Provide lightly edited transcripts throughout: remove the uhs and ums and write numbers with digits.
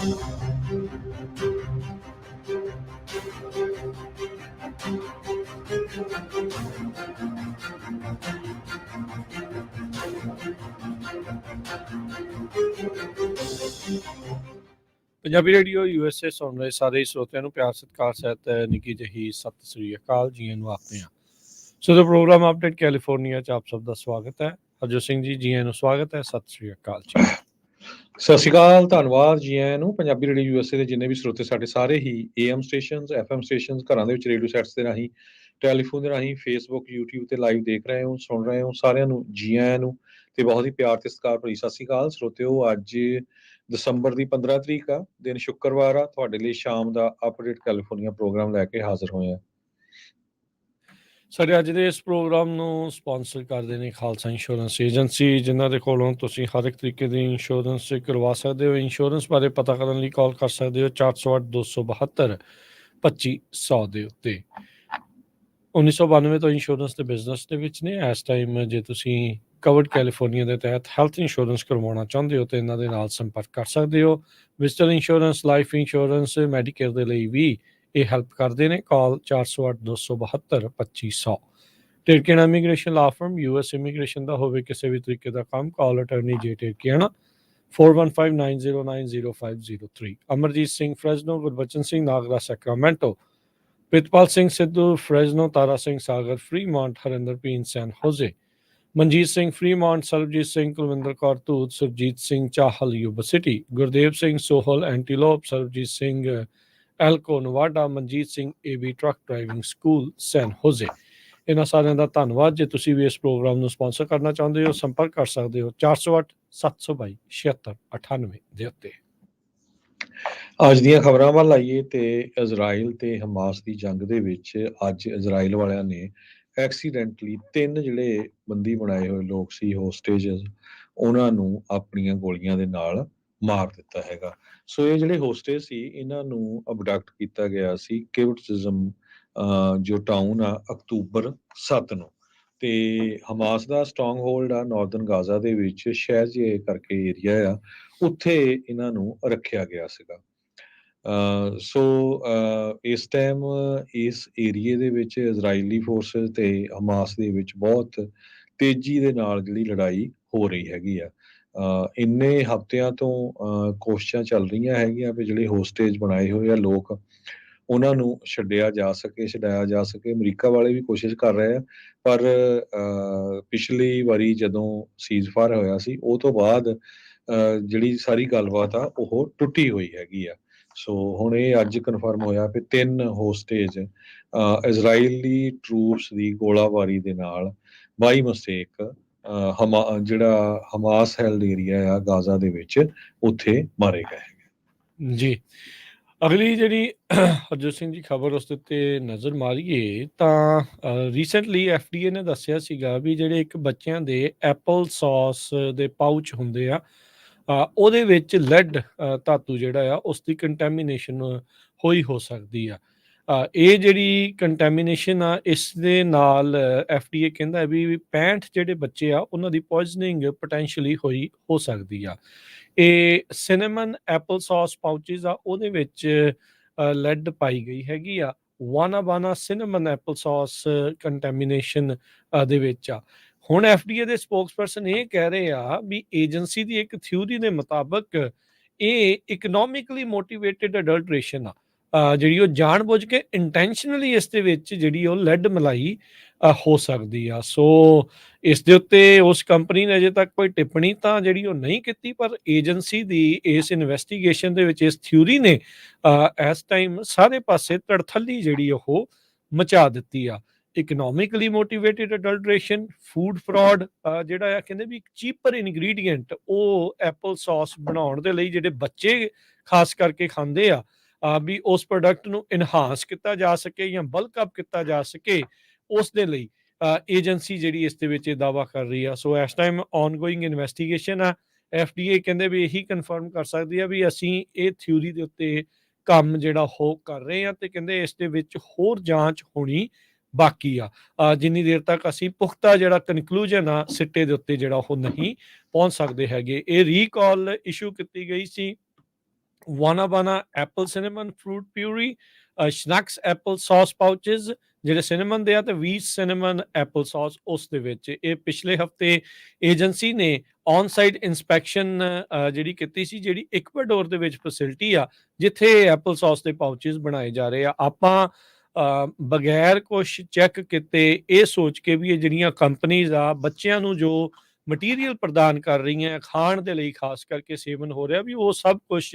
Punjabi radio USA ਸੁਣ ਰਹੇ ਸਾਰੇ ਸਰੋਤਿਆਂ ਨੂੰ ਪਿਆਰ ਸਤਿਕਾਰ ਸਹਿਤ ਨਿੱਕੀ ਜਿਹੀ ਸਤਿ ਸ੍ਰੀ ਅਕਾਲ ਜੀ ਨੂੰ ਆਖਦੇ ਹਾਂ। ਸੋ ਦਾ ਪ੍ਰੋਗਰਾਮ ਅਪਡੇਟ ਕੈਲੀਫੋਰਨੀਆ 'ਚ ਆਪ ਸਭ ਦਾ ਸਵਾਗਤ ਹੈ। ਹਰਜੋਤ ਸਿੰਘ ਜੀ ਨੂੰ ਸਵਾਗਤ ਹੈ। ਸਤਿ ਸ੍ਰੀ ਅਕਾਲ ਜੀ। ਸਤਿ ਸ਼੍ਰੀ ਅਕਾਲ, ਧੰਨਵਾਦ ਜੀ ਆਇਆਂ ਨੂੰ। ਪੰਜਾਬੀ ਰੇਡੀਓ USA ਦੇ ਜਿੰਨੇ ਵੀ ਸਰੋਤੇ ਸਾਡੇ ਸਾਰੇ ਹੀ AM ਸਟੇਸ਼ਨਸ, FM ਸਟੇਸ਼ਨਸ, ਘਰਾਂ ਦੇ ਵਿੱਚ ਰੇਡੀਓ ਸੈਟਸ ਦੇ ਰਾਹੀਂ, ਟੈਲੀਫੋਨ ਦੇ ਰਾਹੀਂ, ਫੇਸਬੁੱਕ, YouTube ਤੇ ਲਾਈਵ ਦੇਖ ਰਹੇ ਹੋ, ਸੁਣ ਰਹੇ ਹੋ, ਸਾਰਿਆਂ ਨੂੰ ਜੀ ਆਇਆਂ ਨੂੰ ਤੇ ਬਹੁਤ ਹੀ ਪਿਆਰ ਤੇ ਸਤਿਕਾਰ ਭਰੀ ਸਤਿ ਸ਼੍ਰੀ ਅਕਾਲ ਸਰੋਤਿਓ। ਅੱਜ ਦਸੰਬਰ ਦੀ 15 ਤਰੀਕ ਆ, ਦਿਨ ਸ਼ੁੱਕਰਵਾਰ ਆ। ਤੁਹਾਡੇ ਲਈ ਸ਼ਾਮ ਦਾ ਅਪਡੇਟ ਕੈਲੀਫੋਰਨੀਆ ਪ੍ਰੋਗਰਾਮ ਲੈ ਕੇ ਹਾਜ਼ਰ ਹੋਏ ਆ। ਸਾਡੇ ਅੱਜ ਦੇ ਇਸ ਪ੍ਰੋਗਰਾਮ ਨੂੰ ਸਪਾਂਸਰ ਕਰਦੇ ਨੇ ਖਾਲਸਾ ਇੰਸ਼ੋਰੈਂਸ ਏਜੰਸੀ, ਜਿਨ੍ਹਾਂ ਦੇ ਕੋਲੋਂ ਤੁਸੀਂ ਹਰ ਇੱਕ ਤਰੀਕੇ ਦੀ ਇੰਸ਼ੋਰੈਂਸ ਕਰਵਾ ਸਕਦੇ ਹੋ। ਇੰਸ਼ੋਰੈਂਸ ਬਾਰੇ ਪਤਾ ਕਰਨ ਲਈ ਕਾਲ ਕਰ ਸਕਦੇ ਹੋ 408 272 2500 ਦੇ ਉੱਤੇ। 1992 ਤੋਂ ਇੰਸ਼ੋਰੈਂਸ ਦੇ ਬਿਜ਼ਨਸ ਦੇ ਵਿੱਚ ਨੇ। ਇਸ ਟਾਈਮ ਜੇ ਤੁਸੀਂ ਕਵਰਡ ਕੈਲੀਫੋਰਨੀਆ ਦੇ ਤਹਿਤ ਹੈਲਥ ਇੰਸ਼ੋਰੈਂਸ ਕਰਵਾਉਣਾ ਚਾਹੁੰਦੇ ਹੋ ਤਾਂ ਇਹਨਾਂ ਦੇ ਨਾਲ ਸੰਪਰਕ ਕਰ ਸਕਦੇ ਹੋ। Visitor insurance, life insurance, Medicare ਦੇ ਲਈ ਵੀ ਇਹ ਹੈਲਪ ਕਰਦੇ ਨੇ। ਕਾਲ 408 272 2500। ਟਿਰਕੇਣਾ immigration law firm, US immigration ਦਾ ਹੋਵੇ ਕਿਸੇ ਵੀ ਤਰੀਕੇ ਦਾ ਕੰਮ, ਕਾਲ ਅਟਰਨੀ ਜੇ ਟਿਰਕੇਣਾ 4159090503। Amarjit Singh Fresno, Gurbachan Singh Nagra Sacramento, Pritpal Singh Sidhu Fresno, Tara Singh Sagar Fremont, Harinder ਪੀਨ San Jose, Manjit Singh Fremont, Sarabjit Singh Kulwinder Kaur Dhoot, Surjit Singh Chahal Yuba city, Gurdev Singh Sohal Antelope, Sarabjit Singh Elko Nevada, Manjit Singh AB truck driving school San Jose. ਇਹਨਾਂ ਸਾਰਿਆਂ ਦਾ ਧੰਨਵਾਦ। ਜੇ ਤੁਸੀਂ ਵੀ ਇਸ ਪ੍ਰੋਗਰਾਮ ਨੂੰ ਸਪਾਂਸਰ ਕਰਨਾ ਚਾਹੁੰਦੇ ਹੋ, ਸੰਪਰਕ ਕਰ ਸਕਦੇ ਹੋ 408 722 7698 ਦੇ ਉੱਤੇ। ਅੱਜ ਦੀਆਂ ਖਬਰਾਂ ਵੱਲ ਆਈਏ ਤੇ ਇਜ਼ਰਾਈਲ ਤੇ ਹਮਾਸ ਦੀ ਜੰਗ ਦੇ ਵਿੱਚ ਅੱਜ ਇਜ਼ਰਾਈਲ ਵਾਲਿਆਂ ਨੇ ਐਕਸੀਡੈਂਟਲੀ 3 ਜਿਹੜੇ ਬੰਦੀ ਬਣਾਏ ਹੋਏ ਲੋਕ ਸੀ, ਹੋਸਟੇਜਸ, ਉਹਨਾਂ ਨੂੰ ਆਪਣੀਆਂ ਗੋਲੀਆਂ ਦੇ ਨਾਲ ਮਾਰ ਦਿੱਤਾ ਹੈਗਾ। ਸੋ ਇਹ ਜਿਹੜੇ ਹੋਸਟੇਜ ਸੀ, ਇਹਨਾਂ ਨੂੰ ਅਬਡਕਟ ਕੀਤਾ ਗਿਆ ਸੀ ਕਿਵਟਜ਼ਮ ਜੋ ਟਾਊਨ ਆ, ਅਕਤੂਬਰ 7 ਨੂੰ। ਤੇ ਹਮਾਸ ਦਾ ਸਟਰੋਂਗ ਹੋਲਡ ਆ ਨਾਰਦਰਨ ਗਾਜ਼ਾ ਦੇ ਵਿੱਚ, ਸ਼ਹਿਰ ਕਰਕੇ ਏਰੀਆ ਆ, ਉੱਥੇ ਇਹਨਾਂ ਨੂੰ ਰੱਖਿਆ ਗਿਆ ਸੀਗਾ। ਸੋ ਇਸ ਟਾਈਮ ਇਸ ਏਰੀਏ ਦੇ ਵਿੱਚ ਇਜ਼ਰਾਈਲੀ ਫੋਰਸਿਸ ਤੇ ਹਮਾਸ ਦੇ ਵਿੱਚ ਬਹੁਤ ਤੇਜ਼ੀ ਦੇ ਨਾਲ ਜਿਹੜੀ ਲੜਾਈ ਹੋ ਰਹੀ ਹੈਗੀ ਆ। ਇੰਨੇ ਹਫ਼ਤਿਆਂ ਤੋਂ ਕੋਸ਼ਿਸ਼ਾਂ ਚੱਲ ਰਹੀਆਂ ਹੈਗੀਆਂ ਵੀ ਜਿਹੜੇ ਹੋਸਟੇਜ ਬਣਾਏ ਹੋਏ ਆ ਲੋਕ, ਉਹਨਾਂ ਨੂੰ ਛਡਾਇਆ ਜਾ ਸਕੇ। ਅਮਰੀਕਾ ਵਾਲੇ ਵੀ ਕੋਸ਼ਿਸ਼ ਕਰ ਰਹੇ ਆ, ਪਰ ਪਿਛਲੀ ਵਾਰੀ ਜਦੋਂ ਸੀਜ਼ਫਾਇਰ ਹੋਇਆ ਸੀ, ਉਹ ਤੋਂ ਬਾਅਦ ਜਿਹੜੀ ਸਾਰੀ ਗੱਲਬਾਤ ਆ ਉਹ ਟੁੱਟੀ ਹੋਈ ਹੈਗੀ ਆ। ਸੋ ਹੁਣ ਇਹ ਅੱਜ ਕਨਫਰਮ ਹੋਇਆ ਵੀ 3 ਹੋਸਟੇਜ ਇਜ਼ਰਾਈਲੀ ਟਰੂਪਸ ਦੀ ਗੋਲਾਬਾਰੀ ਦੇ ਨਾਲ ਬਾਈ ਮਿਸਟੇਕ ਜਿਹੜਾ ਹਮਾਸ ਹੈਲਡ ਏਰੀਆ ਆ ਗਾਜ਼ਾ ਦੇ ਵਿੱਚ, ਉੱਥੇ ਮਾਰੇ ਗਏ ਹੈਗੇ ਜੀ। ਅਗਲੀ ਜਿਹੜੀ ਹਰਜੋਤ ਸਿੰਘ ਜੀ ਖਬਰ ਉਸ ਦੇ ਉੱਤੇ ਨਜ਼ਰ ਮਾਰੀਏ ਤਾਂ ਰੀਸੈਂਟਲੀ FDA ਨੇ ਦੱਸਿਆ ਸੀਗਾ ਵੀ ਜਿਹੜੇ ਇੱਕ ਬੱਚਿਆਂ ਦੇ ਐਪਲ ਸੌਸ ਦੇ ਪਾਊਚ ਹੁੰਦੇ ਆ, ਉਹਦੇ ਵਿੱਚ ਲੈਡ ਧਾਤੂ ਜਿਹੜਾ ਆ ਉਸ ਦੀ ਕੰਟੈਮੀਨੇਸ਼ਨ ਹੋਈ ਹੋ ਸਕਦੀ ਆ। ਇਹ ਜਿਹੜੀ ਕੰਟੈਮੀਨੇਸ਼ਨ ਆ, ਇਸ ਦੇ ਨਾਲ FDA ਕਹਿੰਦਾ ਵੀ 65 ਜਿਹੜੇ ਬੱਚੇ ਆ ਉਹਨਾਂ ਦੀ ਪੋਇਜ਼ਨਿੰਗ ਪੋਟੈਂਸ਼ੀਅਲੀ ਹੋ ਸਕਦੀ ਆ। ਇਹ ਸਿਨੇਮਨ ਐਪਲ ਸੌਸ ਪਾਊਚਿਸ ਆ, ਉਹਦੇ ਵਿੱਚ ਲੈਡ ਪਾਈ ਗਈ ਹੈਗੀ ਆ। ਵਾਨਾ ਸਿਨੇਮਨ ਐਪਲ ਸੌਸ ਕੰਟੈਮੀਨੇਸ਼ਨ ਦੇ ਵਿੱਚ ਆ। ਹੁਣ FDA ਦੇ ਸਪੋਕਸਪਰਸਨ ਇਹ ਕਹਿ ਰਹੇ ਆ ਵੀ ਏਜੰਸੀ ਦੀ ਇੱਕ ਥਿਊਰੀ ਦੇ ਮੁਤਾਬਕ ਇਹ ਇਕਨੋਮਿਕਲੀ ਮੋਟੀਵੇਟਿਡ ਅਡਲਟ੍ਰੇਸ਼ਨ ਆ, ਜਿਹੜੀ ਉਹ ਜਾਣਬੁੱਝ ਕੇ ਇੰਟੈਂਸ਼ਨਲੀ ਇਸ ਦੇ ਵਿੱਚ ਜਿਹੜੀ ਉਹ ਲੈਡ ਮਲਾਈ ਹੋ ਸਕਦੀ ਆ। ਸੋ ਇਸ ਦੇ ਉੱਤੇ ਉਸ ਕੰਪਨੀ ਨੇ ਅਜੇ ਤੱਕ ਕੋਈ ਟਿੱਪਣੀ ਤਾਂ ਜਿਹੜੀ ਉਹ ਨਹੀਂ ਕੀਤੀ, ਪਰ ਏਜੰਸੀ ਦੀ ਇਸ ਇਨਵੈਸਟੀਗੇਸ਼ਨ ਦੇ ਵਿੱਚ ਇਸ ਥਿਊਰੀ ਨੇ ਇਸ ਟਾਈਮ ਸਾਰੇ ਪਾਸੇ ਤੜਥੱਲੀ ਜਿਹੜੀ ਉਹ ਮਚਾ ਦਿੱਤੀ ਆ। Economically motivated adulteration, food fraud, ਜਿਹੜਾ ਆ ਕਹਿੰਦੇ ਵੀ ਚੀਪਰ ਇਨਗਰੀਡੀਐਂਟ ਉਹ ਐਪਲ ਸੌਸ ਬਣਾਉਣ ਦੇ ਲਈ ਜਿਹੜੇ ਬੱਚੇ ਖਾਸ ਕਰਕੇ ਖਾਂਦੇ ਆ, ਵੀ ਉਸ ਪ੍ਰੋਡਕਟ ਨੂੰ ਇਨਹਾਂਸ ਕੀਤਾ ਜਾ ਸਕੇ ਜਾਂ ਬਲਕ ਅਪ ਕੀਤਾ ਜਾ ਸਕੇ, ਉਸ ਦੇ ਲਈ ਏਜੰਸੀ ਜਿਹੜੀ ਇਸ ਦੇ ਵਿੱਚ ਇਹ ਦਾਅਵਾ ਕਰ ਰਹੀ ਆ। ਸੋ ਇਸ ਟਾਈਮ ਔਨਗੋਇੰਗ ਇਨਵੈਸਟੀਗੇਸ਼ਨ ਆ। FDA ਕਹਿੰਦੇ ਵੀ ਇਹੀ ਕਨਫਰਮ ਕਰ ਸਕਦੀ ਆ ਵੀ ਅਸੀਂ ਇਹ ਥਿਊਰੀ ਦੇ ਉੱਤੇ ਕੰਮ ਜਿਹੜਾ ਉਹ ਕਰ ਰਹੇ ਆ, ਤੇ ਕਹਿੰਦੇ ਇਸ ਦੇ ਵਿੱਚ ਹੋਰ ਜਾਂਚ ਹੋਣੀ ਬਾਕੀ ਆ। ਜਿੰਨੀ ਦੇਰ ਤੱਕ ਅਸੀਂ ਪੁਖਤਾ ਜਿਹੜਾ ਕਨਕਲੂਜਨ ਆ ਸਿੱਟੇ ਦੇ ਉੱਤੇ ਜਿਹੜਾ ਉਹ ਨਹੀਂ ਪਹੁੰਚ ਸਕਦੇ ਹੈਗੇ। ਇਹ ਰੀਕਾਲ ਇਸ਼ੂ ਕੀਤੀ ਗਈ ਸੀ WanaBana apple cinnamon fruit puree, Schnucks apple sauce pouches ਜਿਹੜੇ ਸਿਨੇਮਨ ਦੇ ਆ, ਤੇ 20 ਸਿਨੇਮਨ ਐਪਲ ਸੌਸ ਉਸ ਦੇ ਵਿੱਚ। ਇਹ ਪਿਛਲੇ ਹਫਤੇ ਏਜੰਸੀ ਨੇ ਔਨ ਸਾਈਟ ਇਨਸਪੈਕਸ਼ਨ ਜਿਹੜੀ ਕੀਤੀ ਸੀ, ਜਿਹੜੀ ਇਕਵਾਡੋਰ ਦੇ ਵਿੱਚ ਫੈਸਿਲਿਟੀ ਆ ਜਿੱਥੇ ਐਪਲ ਸੌਸ ਦੇ ਪਾਊਚਸ ਬਣਾਏ ਜਾ ਰਹੇ ਆ। ਆਪਾਂ ਬਗੈਰ ਕੁਛ ਚੈੱਕ ਕੀਤੇ ਇਹ ਸੋਚ ਕੇ ਵੀ ਇਹ ਜਿਹੜੀਆਂ ਕੰਪਨੀਜ਼ ਆ ਬੱਚਿਆਂ ਨੂੰ ਜੋ ਮਟੀਰੀਅਲ ਪ੍ਰਦਾਨ ਕਰ ਰਹੀਆਂ ਖਾਣ ਦੇ ਲਈ, ਖਾਸ ਕਰਕੇ ਸੇਵਨ ਹੋ ਰਿਹਾ, ਵੀ ਉਹ ਸਭ ਕੁਛ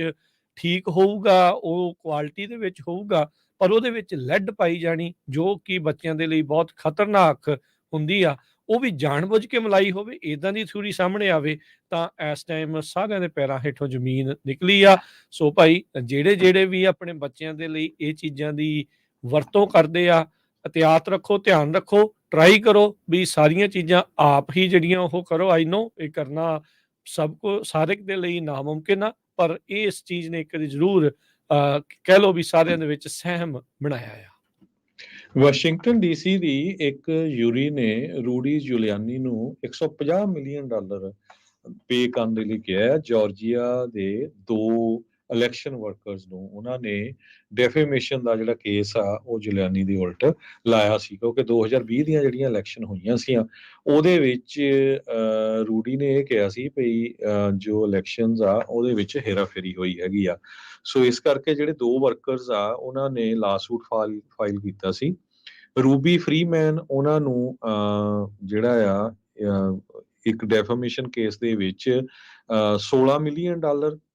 ਠੀਕ ਹੋਊਗਾ, ਉਹ ਕੁਆਲਿਟੀ ਦੇ ਵਿੱਚ ਹੋਊਗਾ, ਪਰ ਉਹਦੇ ਵਿੱਚ ਲੈਡ ਪਾਈ ਜਾਣੀ ਜੋ ਕਿ ਬੱਚਿਆਂ ਦੇ ਲਈ ਬਹੁਤ ਖਤਰਨਾਕ ਹੁੰਦੀ ਆ, ਉਹ ਵੀ ਜਾਣਬੁੱਝ ਕੇ ਮਿਲਾਈ ਹੋਵੇ, ਇਦਾਂ ਦੀ ਥਿਊਰੀ ਸਾਹਮਣੇ ਆਵੇ ਤਾਂ ਇਸ ਟਾਈਮ ਸਾਰਿਆਂ ਦੇ ਪੈਰਾਂ ਹੇਠੋਂ ਜ਼ਮੀਨ ਨਿਕਲੀ ਆ। ਸੋ ਭਾਈ ਜਿਹੜੇ ਜਿਹੜੇ ਵੀ ਆਪਣੇ ਬੱਚਿਆਂ ਦੇ ਲਈ ਇਹ ਚੀਜ਼ਾਂ ਦੀ ਵਰਤੋਂ ਕਰਦੇ ਆ, ਇhtiyਾਤ ਰੱਖੋ, ਧਿਆਨ ਰੱਖੋ, ਟਰਾਈ ਕਰੋ ਵੀ ਸਾਰੀਆਂ ਚੀਜ਼ਾਂ ਆਪ ਹੀ ਜਿਹੜੀਆਂ ਉਹ ਕਰੋ। ਆਈ ਨੋ ਇਹ ਕਰਨਾ ਸਭ ਕੋ ਸਾਰੇ ਦੇ ਲਈ ਨਾਮੁਮਕਿਨ ਆ, ਪਰ ਇਹ ਇਸ ਚੀਜ਼ ਨੇ ਇੱਕ ਜ਼ਰੂਰ ਕਹਿ ਲਓ ਵੀ ਸਾਰਿਆਂ ਦੇ ਵਿੱਚ ਸਹਿਮ ਬਣਾਇਆ ਆ। ਵਾਸ਼ਿੰਗਟਨ ਡੀਸੀ ਦੀ ਇੱਕ ਯੂਰੀ ਨੇ ਰੂਡੀ ਜੁਲਿਆਨੀ ਨੂੰ $150 ਮਿਲੀਅਨ ਪੇ ਕਰਨ ਦੇ ਲਈ ਕਿਹਾ ਹੈ। ਜਾਰਜੀਆ ਦੇ 2 ਇਲੈਕਸ਼ਨ ਵਰਕਰਸ ਨੂੰ ਉਹਨਾਂ ਨੇ ਡੈਫੇਮੇਸ਼ਨ ਦਾ ਜਿਹੜਾ ਕੇਸ ਆ ਉਹ ਜੁਲਿਆਨੀ ਦੀ ਉਲਟ ਲਾਇਆ ਸੀ, ਕਿਉਂਕਿ 2020 ਦੀਆਂ ਜਿਹੜੀਆਂ ਇਲੈਕਸ਼ਨ ਹੋਈਆਂ ਸੀ ਉਹਦੇ ਵਿੱਚ ਰੂਡੀ ਨੇ ਇਹ ਕਿਹਾ ਸੀ ਵੀ ਜੋ ਇਲੈਕਸ਼ਨਸ ਆ ਉਹਦੇ ਵਿੱਚ ਹੇਰਾਫੇਰੀ ਹੋਈ ਹੈਗੀ ਆ। ਸੋ ਇਸ ਕਰਕੇ ਜਿਹੜੇ 2 ਵਰਕਰਸ ਆ ਉਹਨਾਂ ਨੇ ਲਾਸੂਟ ਫਾਈਲ ਕੀਤਾ ਸੀ। ਰੂਬੀ ਫਰੀਮੈਨ ਉਹਨਾਂ ਨੂੰ ਜਿਹੜਾ ਆ ਇੱਕ ਡੈਫੇਮੇਸ਼ਨ ਕੇਸ ਦੇ ਵਿੱਚ $16 ਮਿਲੀਅਨ,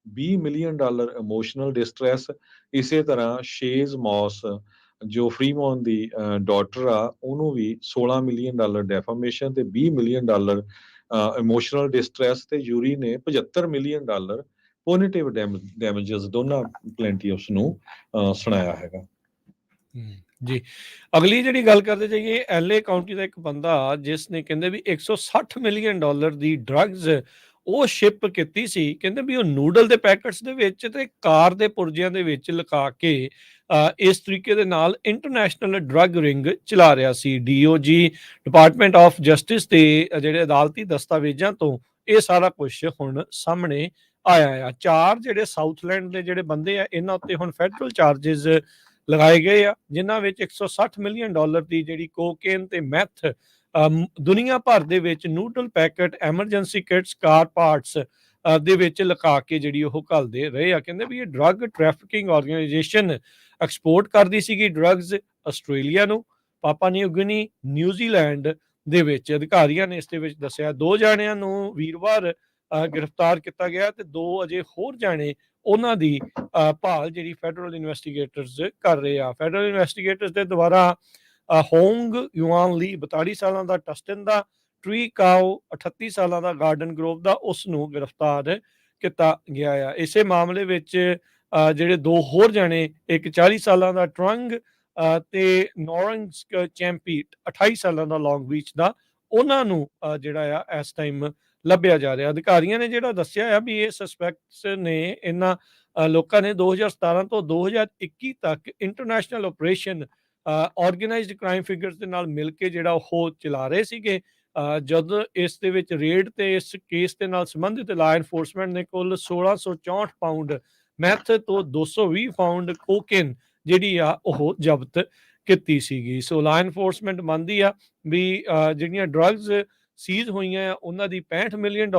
$20 ਮਿਲੀਅਨ ਇਮੋਸ਼ਨਲ ਡਿਸਟ੍ਰੈਸ। ਇਸੇ ਤਰ੍ਹਾਂ ਸ਼ੇਜ਼ ਮੌਸ ਜੋ ਫਰੀਮੌਨ ਦੀ ਡਾਟਰ ਆ ਉਹਨੂੰ ਵੀ $16 ਮਿਲੀਅਨ ਡੈਫੇਮੇਸ਼ਨ ਤੇ $20 ਮਿਲੀਅਨ ਇਮੋਸ਼ਨਲ ਡਿਸਟ੍ਰੈਸ, ਤੇ ਯੂਰੀ ਨੇ $75 ਮਿਲੀਅਨ ਪੋਨੇਟਿਵ ਡੈਮੇजेस ਦੋਨਾਂ ਪਲੈਂਟੀਅਰਸ ਨੂੰ ਸੁਣਾਇਆ ਹੈਗਾ। ਜੀ, ਅਗਲੀ ਜਿਹੜੀ ਗੱਲ ਕਰਦੇ ਜਾਈਏ, ਐਲਏ ਕਾਉਂਟੀ ਦਾ ਇੱਕ ਬੰਦਾ ਜਿਸ ਨੇ ਕਹਿੰਦੇ ਵੀ $160 ਮਿਲੀਅਨ ਦੀ ਡਰੱਗਸ ਉਹ ਸ਼ਿਪ ਕੀਤੀ ਸੀ। ਕਹਿੰਦੇ ਵੀ ਉਹ ਨੂਡਲ ਦੇ ਪੈਕਟਸ ਦੇ ਵਿੱਚ ਤੇ ਕਾਰ ਦੇ ਪੁਰਜਿਆਂ ਦੇ ਵਿੱਚ ਲੁਕਾ ਕੇ ਇਸ ਤਰੀਕੇ ਦੇ ਨਾਲ ਇੰਟਰਨੈਸ਼ਨਲ ਡਰੱਗ ਰਿੰਗ ਚਲਾ ਰਿਹਾ ਸੀ। ਡੀਓਜੀ ਡਿਪਾਰਟਮੈਂਟ ਆਫ ਜਸਟਿਸ ਦੇ ਜਿਹੜੇ ਅਦਾਲਤੀ ਦਸਤਾਵੇਜ਼ਾਂ ਤੋਂ ਇਹ ਸਾਰਾ ਕੁਝ ਹੁਣ ਸਾਹਮਣੇ ਆਇਆ ਆ। 4 ਜਿਹੜੇ ਸਾਊਥਲੈਂਡ ਦੇ ਜਿਹੜੇ ਬੰਦੇ ਆ ਇਹਨਾਂ ਉੱਤੇ ਹੁਣ ਫੈਡਰਲ ਚਾਰजेस ਲਗਾਏ ਗਏ ਆ, ਜਿਨ੍ਹਾਂ ਵਿੱਚ $160 ਮਿਲੀਅਨ ਦੀ ਜਿਹੜੀ ਕੋਕੇਨ ਤੇ ਮੈਥ ਦੁਨੀਆ ਭਰ ਦੇ ਵਿੱਚ ਨੂਡਲ ਪੈਕਟ, ਐਮਰਜੈਂਸੀ ਕਿਟਸ, ਕਾਰ ਪਾਰਟਸ ਦੇ ਵਿੱਚ ਲੁਕਾ ਕੇ ਜਿਹੜੀ ਉਹ ਘੱਲਦੇ ਰਹੇ ਆ। ਕਹਿੰਦੇ ਵੀ ਇਹ ਡਰੱਗ ਟ੍ਰੈਫਿਕਿੰਗ ਆਰਗੇਨਾਈਜੇਸ਼ਨ ਐਕਸਪੋਰਟ ਕਰਦੀ ਸੀਗੀ ਡਰੱਗਸ ਆਸਟ੍ਰੇਲੀਆ ਨੂੰ, ਪਾਪਾ ਨਿਊ ਗਿਨੀ, ਨਿਊਜ਼ੀਲੈਂਡ ਦੇ ਵਿੱਚ। ਅਧਿਕਾਰੀਆਂ ਨੇ ਇਸ ਦੇ ਵਿੱਚ ਦੱਸਿਆ 2 ਜਾਣਿਆਂ ਨੂੰ ਵੀਰਵਾਰ ਗ੍ਰਿਫਤਾਰ ਕੀਤਾ ਗਿਆ ਤੇ 2 ਅਜੇ ਹੋਰ ਜਾਣੇ ਉਹਨਾਂ ਦੀ ਭਾਲ ਜਿਹੜੀ ਫੈਡਰਲ ਇਨਵੈਸਟੀਗੇਟਰਸ ਕਰ ਰਹੇ ਆ। ਫੈਡਰਲ ਇਨਵੈਸਟੀਗੇਟਰਸ ਦੇ ਦੁਆਰਾ ਹੋਂਗ ਯੂਆਨ ਲੀ 42 ਸਾਲਾਂ ਦਾ, ਟਸਟਨ ਦਾ, ਟਰੀ ਕਾਓ 38 ਸਾਲਾਂ ਦਾ, ਗਾਰਡਨ ਗਰੋਵ ਦਾ, ਉਸ ਨੂੰ ਗ੍ਰਿਫਤਾਰ ਕੀਤਾ ਗਿਆ ਆ। ਇਸੇ ਮਾਮਲੇ ਵਿੱਚ ਜਿਹੜੇ 2 ਹੋਰ ਜਾਣੇ, ਇੱਕ 40 ਸਾਲਾਂ ਦਾ ਟਰੰਗ ਤੇ ਨੌਰੰਸ ਚੈਂਪੀ 28 ਸਾਲਾਂ ਦਾ ਲੌਂਗ ਬੀਚ ਦਾ, ਉਹਨਾਂ ਨੂੰ ਜਿਹੜਾ ਆ ਇਸ ਟਾਈਮ ਲੱਭਿਆ ਜਾ ਰਿਹਾ। ਅਧਿਕਾਰੀਆਂ ਨੇ ਜਿਹੜਾ ਦੱਸਿਆ ਆ ਵੀ ਇਹ ਸਸਪੈਕਟਸ ਨੇ ਇਹਨਾਂ ਲੋਕਾਂ ਨੇ 2017 ਤੋਂ 2021 ਤੱਕ international operation organised crime figures ਦੇ ਨਾਲ ਮਿਲ ਕੇ ਜਿਹੜਾ ਉਹ ਚਲਾ ਰਹੇ ਸੀਗੇ। ਜਦ ਇਸ ਦੇ ਵਿੱਚ ਰੇਡ ਤੇ ਇਸ ਕੇਸ ਦੇ ਨਾਲ ਸੰਬੰਧਿਤ ਲਾ ਐਨਫੋਰਸਮੈਂਟ ਨੇ ਕੁੱਲ 1664 ਪਾਉਂਡ ਮੈਥ ਤੋਂ 220 ਪਾਉਂਡ ਕੋਕੇਨ ਜਿਹੜੀ ਆ ਉਹ ਜ਼ਬਤ ਕੀਤੀ ਸੀਗੀ। ਸੋ ਲਾ ਐਨਫੋਰਸਮੈਂਟ ਮੰਨਦੀ ਆ ਵੀ ਜਿਹੜੀਆਂ ਡਰੱਗਸ ਸੀਜ਼ ਹੋਈਆਂ ਆ ਉਹਨਾਂ ਦੀ $65 ਮਿਲੀਅਨ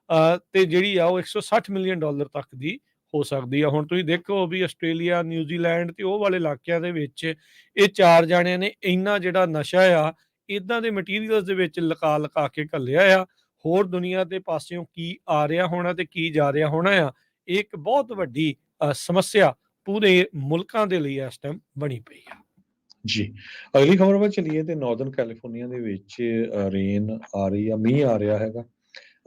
ਆ ਤੇ ਜਿਹੜੀ ਆ ਉਹ $160 ਮਿਲੀਅਨ ਤੱਕ ਦੀ ਹੋ ਸਕਦੀ ਆ। ਹੁਣ ਤੁਸੀਂ ਦੇਖੋ ਵੀ ਆਸਟ੍ਰੇਲੀਆ, ਨਿਊਜ਼ੀਲੈਂਡ ਤੇ ਉਹ ਵਾਲੇ ਇਲਾਕਿਆਂ ਦੇ ਵਿੱਚ ਇਹ 4 ਜਾਣਿਆਂ ਨੇ ਇੰਨਾ ਜਿਹੜਾ ਨਸ਼ਾ ਆ ਇਦਾਂ ਦੇ ਮਟੀਰੀਅਲਸ ਦੇ ਵਿੱਚ ਲੁਕਾ ਕੇ ਘੱਲਿਆ ਆ। ਹੋਰ ਦੁਨੀਆ ਦੇ ਪਾਸਿਓਂ ਕੀ ਆ ਰਿਹਾ ਹੋਣਾ ਤੇ ਕੀ ਜਾ ਰਿਹਾ ਹੋਣਾ ਆ, ਇਹ ਇੱਕ ਬਹੁਤ ਵੱਡੀ ਸਮੱਸਿਆ ਪੂਰੇ ਮੁਲਕਾਂ ਦੇ ਲਈ ਇਸ ਟਾਈਮ ਬਣੀ ਪਈ ਆ। ਜੀ, ਅਗਲੀ ਖਬਰ ਵੱਲ ਚੱਲੀਏ ਤੇ ਨਾਰਦਰਨ ਕੈਲੀਫੋਰਨੀਆ ਦੇ ਵਿੱਚ ਰੇਨ ਆ ਰਹੀ ਆ, ਮੀਂਹ ਆ ਰਿਹਾ ਹੈਗਾ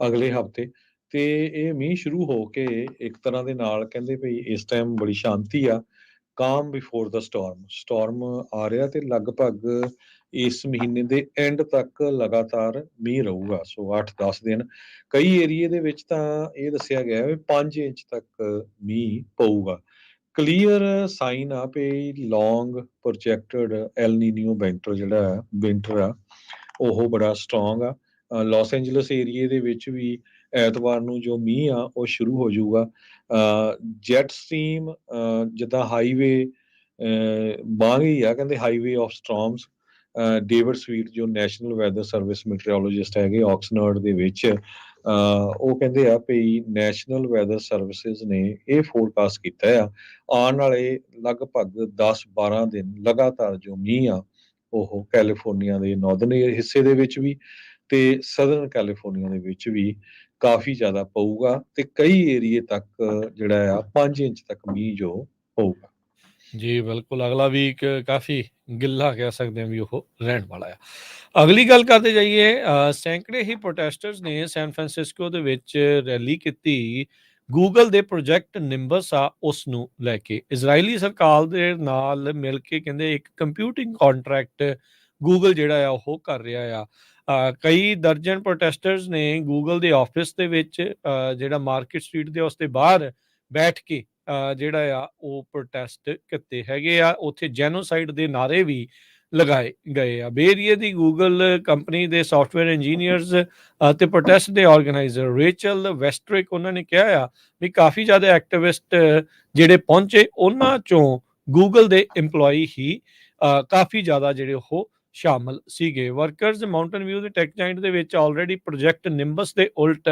ਅਗਲੇ ਹਫਤੇ, ਤੇ ਇਹ ਮੀਂਹ ਸ਼ੁਰੂ ਹੋ ਕੇ ਇੱਕ ਤਰ੍ਹਾਂ ਦੇ ਨਾਲ ਕਹਿੰਦੇ ਭਈ ਇਸ ਟਾਈਮ ਬੜੀ ਸ਼ਾਂਤੀ ਆ। ਕਾਮ ਬਿਫੋਰ ਦਾ ਸਟਾਰਮ ਆ ਰਿਹਾ ਤੇ ਲਗਭਗ ਇਸ ਮਹੀਨੇ ਦੇ ਐਂਡ ਤੱਕ ਲਗਾਤਾਰ ਮੀਂਹ ਰਹੂਗਾ। ਸੋ 8-10 ਦਿਨ ਕਈ ਏਰੀਏ ਦੇ ਵਿੱਚ ਤਾਂ ਇਹ ਦੱਸਿਆ ਗਿਆ ਵੀ 5 ਇੰਚ ਤੱਕ ਮੀਂਹ ਪਊਗਾ। ਕਲੀਅਰ ਸਾਈਨ ਆ ਵੀ ਲੌਂਗ ਪ੍ਰੋਜੈਕਟਡ ਐਲ ਨੀਨੋ ਵਿੰਟਰ ਆ ਉਹ ਬੜਾ ਸਟਰੋਂਗ ਆ। ਲਾਸ ਐਂਜਲਸ ਏਰੀਏ ਦੇ ਵਿੱਚ ਵੀ ਐਤਵਾਰ ਨੂੰ ਜੋ ਮੀਂਹ ਆ ਉਹ ਸ਼ੁਰੂ ਹੋ ਜਾਊਗਾ। ਜੈਟ ਸਟ੍ਰੀਮ ਜਿੱਦਾਂ ਹਾਈਵੇ ਬਣ ਗਈ ਆ, ਕਹਿੰਦੇ ਹਾਈਵੇ ਆਫ ਸਟਾਰਮਸ। ਡੇਵਿਡ ਸਵੀਟ ਜੋ ਨੈਸ਼ਨਲ ਵੈਦਰ ਸਰਵਿਸ ਮੀਟਰੋਲੋਜਿਸਟ ਹੈਗੇ ਆਕਸਨਰਡ ਦੇ ਵਿੱਚ, ਉਹ ਕਹਿੰਦੇ ਆ ਵੀ ਨੈਸ਼ਨਲ ਵੈਦਰ ਸਰਵਿਸਿਜ਼ ਨੇ ਇਹ ਫੋਰਕਾਸਟ ਕੀਤਾ ਆ ਆਉਣ ਵਾਲੇ ਲਗਭਗ 10-12 ਦਿਨ ਲਗਾਤਾਰ ਜੋ ਮੀਂਹ ਆ ਉਹ ਕੈਲੀਫੋਰਨੀਆ ਦੇ ਨਾਰਦਰਨ ਹਿੱਸੇ ਦੇ ਵਿੱਚ ਵੀ ਤੇ ਸਦਰਨ ਕੈਲੀਫੋਰਨੀਆ ਦੇ ਵਿੱਚ ਵੀ ਕਾਫੀ ਜ਼ਿਆਦਾ ਪਊਗਾ ਤੇ ਕਈ ਏਰੀਏ ਤੱਕ ਜਿਹੜਾ ਆ 5 ਇੰਚ ਤੱਕ ਮੀਂਹ ਜੋ ਪਊਗਾ। ਜੀ ਬਿਲਕੁਲ, ਅਗਲਾ ਵੀਕ ਕਾਫੀ ਗਿੱਲਾ ਕਹਿ ਸਕਦੇ ਹਾਂ ਵੀ ਉਹ ਰਹਿਣ ਵਾਲਾ ਆ। ਅਗਲੀ ਗੱਲ ਕਰਦੇ ਜਾਈਏ, ਸੈਂਕੜੇ ਹੀ ਪ੍ਰੋਟੈਸਟਰਸ ਨੇ ਸੈਨ ਫਰਾਂਸਿਸਕੋ ਦੇ ਵਿੱਚ ਰੈਲੀ ਕੀਤੀ ਗੂਗਲ ਦੇ ਪ੍ਰੋਜੈਕਟ ਨਿੰਬਸ ਆ ਉਸ ਨੂੰ ਲੈ ਕੇ। ਇਜ਼ਰਾਈਲੀ ਸਰਕਾਰ ਦੇ ਨਾਲ ਮਿਲ ਕੇ ਕਹਿੰਦੇ ਇੱਕ ਕੰਪਿਊਟਿੰਗ ਕੰਟਰੈਕਟ ਗੂਗਲ ਜਿਹੜਾ ਆ ਉਹ ਕਰ ਰਿਹਾ ਆ। ਕਈ ਦਰਜਨ ਪ੍ਰੋਟੈਸਟਰਸ ਨੇ ਗੂਗਲ ਦੇ ਆਫਿਸ ਦੇ ਵਿੱਚ ਜਿਹੜਾ ਮਾਰਕੀਟ ਸਟਰੀਟ ਦੇ ਉਸ ਦੇ ਬਾਹਰ ਬੈਠ ਕੇ ਜਿਹੜਾ ਆ ਉਹ ਪ੍ਰੋਟੈਸਟ ਕੀਤੇ ਹੈਗੇ ਆ। ਉੱਥੇ ਜੈਨੋਸਾਈਡ ਦੇ ਨਾਅਰੇ ਵੀ ਲਗਾਏ ਗਏ ਆ। ਬੇ ਏਰੀਏ ਦੀ ਗੂਗਲ ਕੰਪਨੀ ਦੇ ਸਾਫਟਵੇਅਰ ਇੰਜੀਨੀਅਰਸ ਅਤੇ ਪ੍ਰੋਟੈਸਟ ਦੇ ਆਰਗੇਨਾਈਜ਼ਰ ਰੇਚਲ ਵੈਸਟਰਿਕ ਉਹਨਾਂ ਨੇ ਕਿਹਾ ਆ ਵੀ ਕਾਫੀ ਜ਼ਿਆਦਾ ਐਕਟਿਵਿਸਟ ਜਿਹੜੇ ਪਹੁੰਚੇ ਉਹਨਾਂ ਚੋਂ ਗੂਗਲ ਦੇ EMPLOYEE ਹੀ ਕਾਫੀ ਜ਼ਿਆਦਾ ਜਿਹੜੇ ਉਹ ਸ਼ਾਮਲ ਸੀਗੇ। ਵਰਕਰਸ ਮਾਊਂਟਨ ਵਿਊ ਦੇ ਟੈਕ ਜਾਇੰਟ ਦੇ ਵਿੱਚ ਆਲਰੇਡੀ ਪ੍ਰੋਜੈਕਟ ਨਿੰਬਸ ਦੇ ਉਲਟ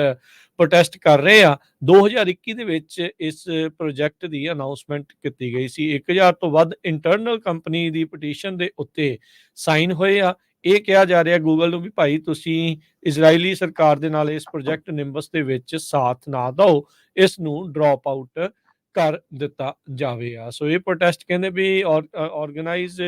ਪ੍ਰੋਟੈਸਟ ਕਰ ਰਹੇ ਆ। 2021 ਦੇ ਵਿੱਚ ਇਸ ਪ੍ਰੋਜੈਕਟ ਦੀ ਅਨਾਉਂਸਮੈਂਟ ਕੀਤੀ ਗਈ ਸੀ। 1000 ਤੋਂ ਵੱਧ ਇੰਟਰਨਲ ਕੰਪਨੀ ਦੀ ਪਟੀਸ਼ਨ ਦੇ ਉੱਤੇ ਸਾਈਨ ਹੋਏ ਆ। ਇਹ ਕਿਹਾ ਜਾ ਰਿਹਾ ਗੂਗਲ ਨੂੰ ਵੀ ਭਾਈ ਤੁਸੀਂ ਇਜ਼ਰਾਈਲੀ ਸਰਕਾਰ ਦੇ ਨਾਲ ਇਸ ਪ੍ਰੋਜੈਕਟ ਨਿੰਬਸ ਦੇ ਵਿੱਚ ਸਾਥ ਨਾ ਦਿਓ, ਇਸ ਨੂੰ ਡ੍ਰੌਪ ਆਊਟ ਕਰ ਦਿੱਤਾ ਜਾਵੇ ਆ। ਸੋ ਇਹ ਪ੍ਰੋਟੈਸਟ ਕਹਿੰਦੇ ਵੀ ਆਰਗੇਨਾਈਜ਼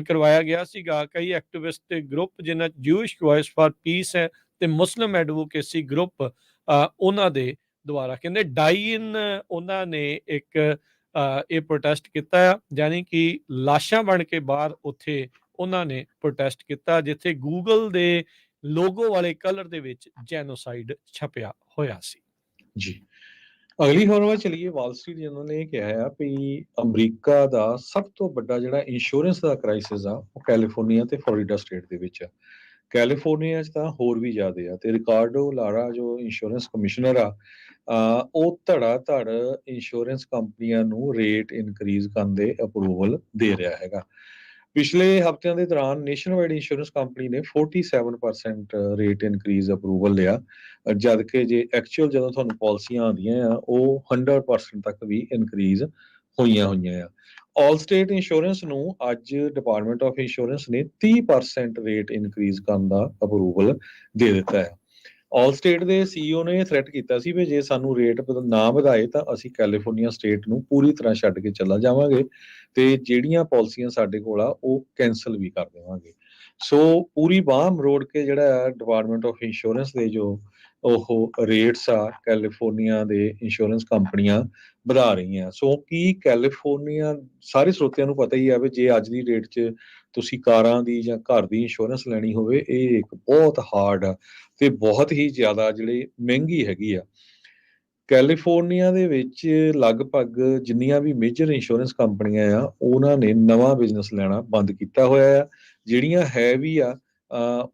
ਕਰਵਾਇਆ ਗਿਆ ਸੀਗਾ। ਕਈ ਐਕਟਿਵਿਸਟ ਗਰੁੱਪ ਜਿਨ੍ਹਾਂ ਜੂਇਸ਼ ਵੌਇਸ ਫਾਰ ਪੀਸ ਹੈ ਤੇ ਮੁਸਲਿਮ ਐਡਵੋਕੇਸੀ ਗਰੁੱਪ ਉਹਨਾਂ ਦੇ ਦੁਆਰਾ ਕਹਿੰਦੇ ਡਾਈ-ਇਨ ਉਹਨਾਂ ਨੇ ਇੱਕ ਇਹ ਪ੍ਰੋਟੈਸਟ ਕੀਤਾ ਆ, ਯਾਨੀ ਕਿ ਲਾਸ਼ਾਂ ਬਣ ਕੇ ਬਾਹਰ ਉੱਥੇ ਉਹਨਾਂ ਨੇ ਪ੍ਰੋਟੈਸਟ ਕੀਤਾ ਜਿੱਥੇ ਗੂਗਲ ਦੇ ਲੋਗੋ ਵਾਲੇ ਕਲਰ ਦੇ ਵਿੱਚ ਜੈਨੋਸਾਈਡ ਛਪਿਆ ਹੋਇਆ ਸੀ। ਜੀ, ਅਗਲੀ ਖਬਰ ਵੱਲ ਚਲੀਏ। ਵਾਲ ਸਟਰੀਟ ਜਰਨਲ ਨੇ ਇਹ ਕਿਹਾ ਆ ਵੀ ਅਮਰੀਕਾ ਦਾ ਸਭ ਤੋਂ ਵੱਡਾ ਜਿਹੜਾ ਇੰਸ਼ੋਰੈਂਸ ਦਾ ਕ੍ਰਾਈਸਿਸ ਆ ਉਹ ਕੈਲੀਫੋਰਨੀਆ ਤੇ ਫਲੋਰੀਡਾ ਸਟੇਟ ਦੇ ਵਿੱਚ ਆ। ਕੈਲੀਫੋਰਨੀਆ 'ਚ ਤਾਂ ਹੋਰ ਵੀ ਜ਼ਿਆਦਾ ਆ ਤੇ ਰਿਕਾਰਡੋ ਲਾਰਾ ਜੋ ਇੰਸ਼ੋਰੈਂਸ ਕਮਿਸ਼ਨਰ ਆ ਉਹ ਧੜਾ ਧੜ ਇੰਸ਼ੋਰੈਂਸ ਕੰਪਨੀਆਂ ਨੂੰ ਰੇਟ ਇਨਕਰੀਜ਼ ਕਰਨ ਦੇ ਅਪਰੂਵਲ ਦੇ ਰਿਹਾ ਹੈਗਾ। ਪਿਛਲੇ ਹਫ਼ਤਿਆਂ ਦੇ ਦੌਰਾਨ ਨੇਸ਼ਨਵਾਈਡ ਇੰਸ਼ੋਰੈਂਸ ਕੰਪਨੀ ਨੇ 47% ਰੇਟ ਇਨਕਰੀਜ਼ ਅਪਰੂਵਲ ਲਿਆ, ਜਦ ਕਿ ਜੇ ਐਕਚੁਅਲ ਜਦੋਂ ਤੁਹਾਨੂੰ ਪਾਲਿਸੀਆਂ ਆਉਂਦੀਆਂ ਆ ਉਹ 100% ਤੱਕ ਵੀ ਇਨਕਰੀਜ਼ ਹੋਈਆਂ ਆ। ਆਲ ਸਟੇਟ ਇੰਸ਼ੋਰੈਂਸ ਨੂੰ ਅੱਜ ਡਿਪਾਰਟਮੈਂਟ ਆਫ ਇੰਸ਼ੋਰੈਂਸ ਨੇ 30% ਰੇਟ ਇਨਕਰੀਜ਼ ਕਰਨ ਦਾ ਅਪਰੂਵਲ ਦੇ ਦਿੱਤਾ ਹੈ। ਆਲ ਸਟੇਟ ਦੇ CEO ਨੇ ਥ੍ਰੈਟ ਕੀਤਾ ਸੀ ਵੀ ਜੇ ਸਾਨੂੰ ਰੇਟ ਨਾ ਵਧਾਏ ਤਾਂ ਅਸੀਂ ਕੈਲੀਫੋਰਨੀਆ ਸਟੇਟ ਨੂੰ ਪੂਰੀ ਤਰ੍ਹਾਂ ਛੱਡ ਕੇ ਚਲਾ ਜਾਵਾਂਗੇ ਤੇ ਜਿਹੜੀਆਂ ਪਾਲਿਸੀਆਂ ਸਾਡੇ ਕੋਲ ਆ ਉਹ ਕੈਂਸਲ ਵੀ ਕਰ ਦੇਵਾਂਗੇ। ਸੋ ਪੂਰੀ ਬਾਹ ਮਰੋੜ ਕੇ ਜਿਹੜਾ ਡਿਪਾਰਟਮੈਂਟ ਆਫ ਇੰਸ਼ੋਰੈਂਸ ਦੇ ਜੋ ਉਹ ਰੇਟਸ ਆ ਕੈਲੀਫੋਰਨੀਆ ਦੇ ਇੰਸ਼ੋਰੈਂਸ ਕੰਪਨੀਆਂ ਵਧਾ ਰਹੀਆਂ। ਸੋ ਕੀ ਕੈਲੀਫੋਰਨੀਆ ਸਾਰੇ ਸਰੋਤਿਆਂ ਨੂੰ ਪਤਾ ਹੀ ਆ ਵੀ ਜੇ ਅੱਜ ਦੀ ਡੇਟ 'ਚ ਤੁਸੀਂ ਕਾਰਾਂ ਦੀ ਜਾਂ ਘਰ ਦੀ ਇੰਸ਼ੋਰੈਂਸ ਲੈਣੀ ਹੋਵੇ ਇਹ ਇੱਕ ਬਹੁਤ ਹਾਰਡ ਆ ਤੇ ਬਹੁਤ ਹੀ ਜ਼ਿਆਦਾ ਜਿਹੜੀ ਮਹਿੰਗੀ ਹੈਗੀ ਆ। ਕੈਲੀਫੋਰਨੀਆ ਦੇ ਵਿੱਚ ਲਗਭਗ ਜਿੰਨੀਆਂ ਵੀ ਮੇਜਰ ਇੰਸ਼ੋਰੈਂਸ ਕੰਪਨੀਆਂ ਆ ਉਹਨਾਂ ਨੇ ਨਵਾਂ ਬਿਜ਼ਨਸ ਲੈਣਾ ਬੰਦ ਕੀਤਾ ਹੋਇਆ ਆ। ਜਿਹੜੀਆਂ ਹੈ ਵੀ ਆ